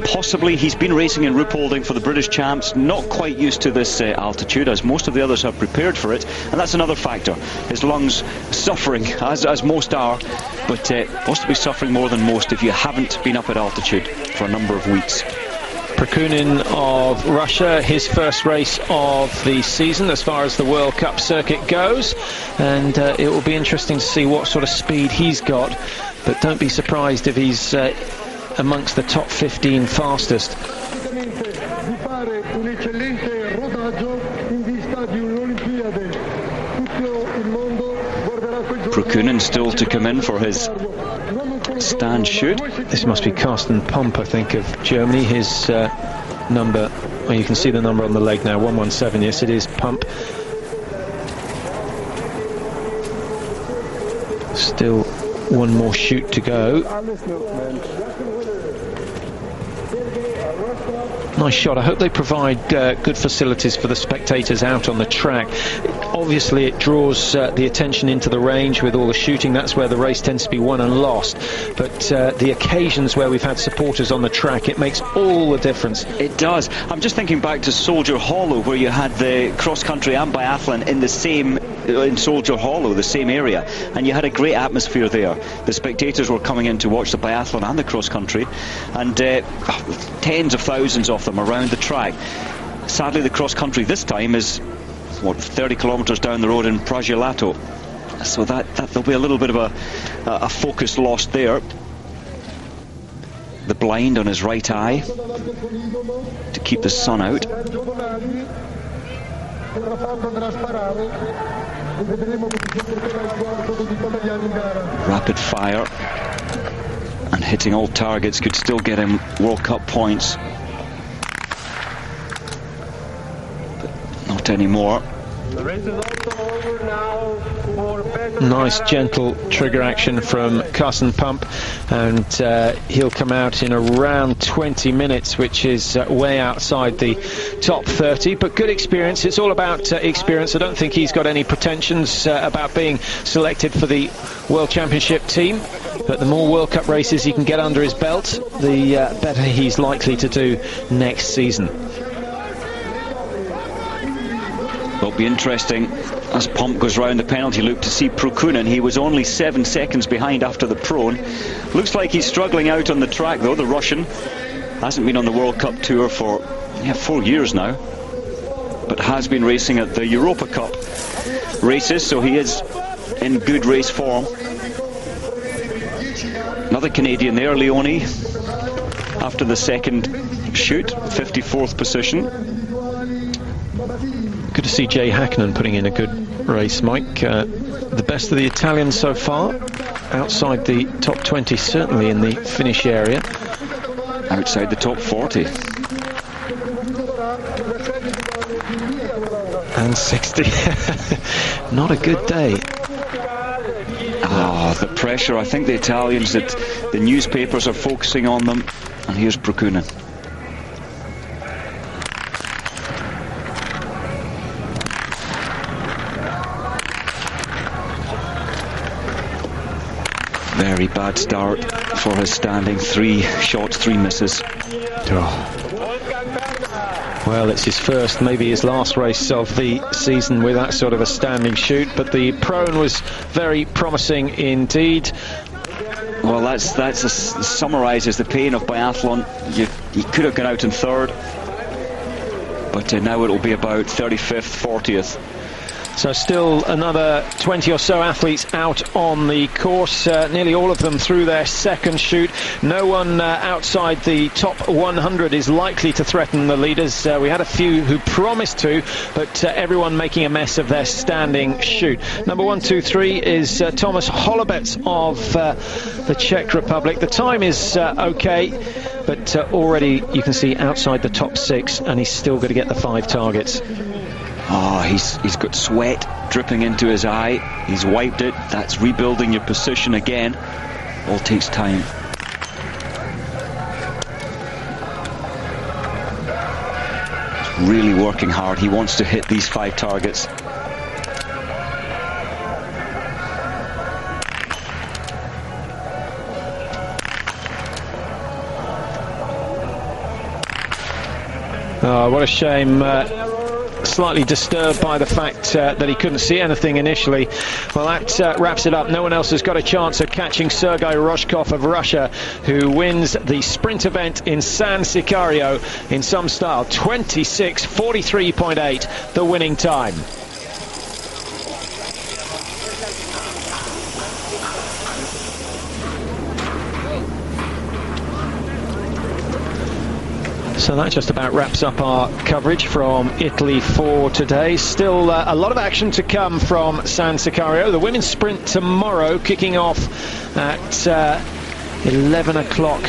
Possibly he's been racing in Ruhpolding for the British champs, not quite used to this altitude, as most of the others have prepared for it, and that's another factor. His lungs suffering, as most are, but possibly suffering more than most if you haven't been up at altitude for a number of weeks. Prokhunin of Russia, his first race of the season as far as the World Cup circuit goes, and it will be interesting to see what sort of speed he's got, but don't be surprised if he's amongst the top 15 fastest. Prokhunin still to come in for his stand shoot. This must be Carsten Pump, I think, of Germany. His number, well, you can see the number on the leg now, 117. Yes, it is Pump. Still 1 more shoot to go. Nice shot. I hope they provide good facilities for the spectators out on the track. Obviously it draws the attention into the range with all the shooting. That's where the race tends to be won and lost, but the occasions where we've had supporters on the track, it makes all the difference. It does. I'm just thinking back to Soldier Hollow, where you had the cross-country and biathlon in the same in Soldier Hollow, the same area, and you had a great atmosphere there. The spectators were coming in to watch the biathlon and the cross-country, and tens of thousands of them around the track. Sadly, the cross-country this time is, what, 30 kilometres down the road in Pragelato, so that there'll be a little bit of a focus lost there. The blind on his right eye to keep the sun out. Rapid fire and hitting all targets could still get him World Cup points, but not anymore. The race is also over now for Nice gentle trigger action from Carsten Pump, and he'll come out in around 20 minutes, which is way outside the top 30, but good experience. It's all about experience. I don't think he's got any pretensions about being selected for the World Championship team, but the more World Cup races he can get under his belt, the better he's likely to do next season. It'll be interesting as Pump goes round the penalty loop to see Prokhunin. He was only 7 seconds behind after the prone. Looks like he's struggling out on the track though, the Russian. Hasn't been on the World Cup tour for 4 years now, but has been racing at the Europa Cup races, so he is in good race form. Another Canadian there, Leone. after the second shoot, 54th position. Good to see Jay Hackman putting in a good race, Mike. The best of the Italians so far, outside the top 20, certainly in the finish area. Outside the top 40. And 60. Not a good day. Oh, the pressure. I think the Italians, that the newspapers are focusing on them. And here's Procuna. Very bad start for his standing. 3 shots, 3 misses. Oh. Well, it's his first, maybe his last race of the season with that sort of a standing shoot, but the prone was very promising indeed. Well, that summarises the pain of biathlon. You could have gone out in 3rd, but now it'll be about 35th, 40th. So still another 20 or so athletes out on the course, nearly all of them through their second shoot. No one outside the top 100 is likely to threaten the leaders. We had a few who promised to, but everyone making a mess of their standing shoot. Number 1, 2, 3 is Thomas Holubets of the Czech Republic. The time is okay, but already you can see outside the top 6, and he's still going to get the 5 targets. Oh, he's got sweat dripping into his eye. He's wiped it. That's rebuilding your position again. All takes time. He's really working hard. He wants to hit these 5 targets. Oh, what a shame. Slightly disturbed by the fact that he couldn't see anything initially. Well, that wraps it up. No one else has got a chance of catching Sergei Roshkov of Russia, who wins the sprint event in San-Sicario in some style. 26:43.8, the winning time. So that just about wraps up our coverage from Italy for today. Still a lot of action to come from San-Sicario. The women's sprint tomorrow, kicking off at 11 o'clock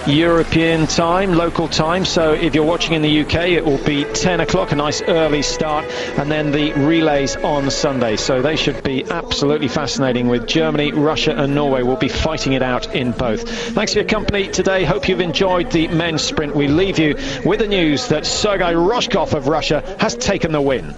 European time, local time. So if you're watching in the UK, it will be 10 o'clock, a nice early start, and then the relays on Sunday. So they should be absolutely fascinating, with Germany, Russia and Norway will be fighting it out in both. Thanks for your company today. Hope you've enjoyed the men's sprint. We leave you with the news that Sergei Roshkov of Russia has taken the win.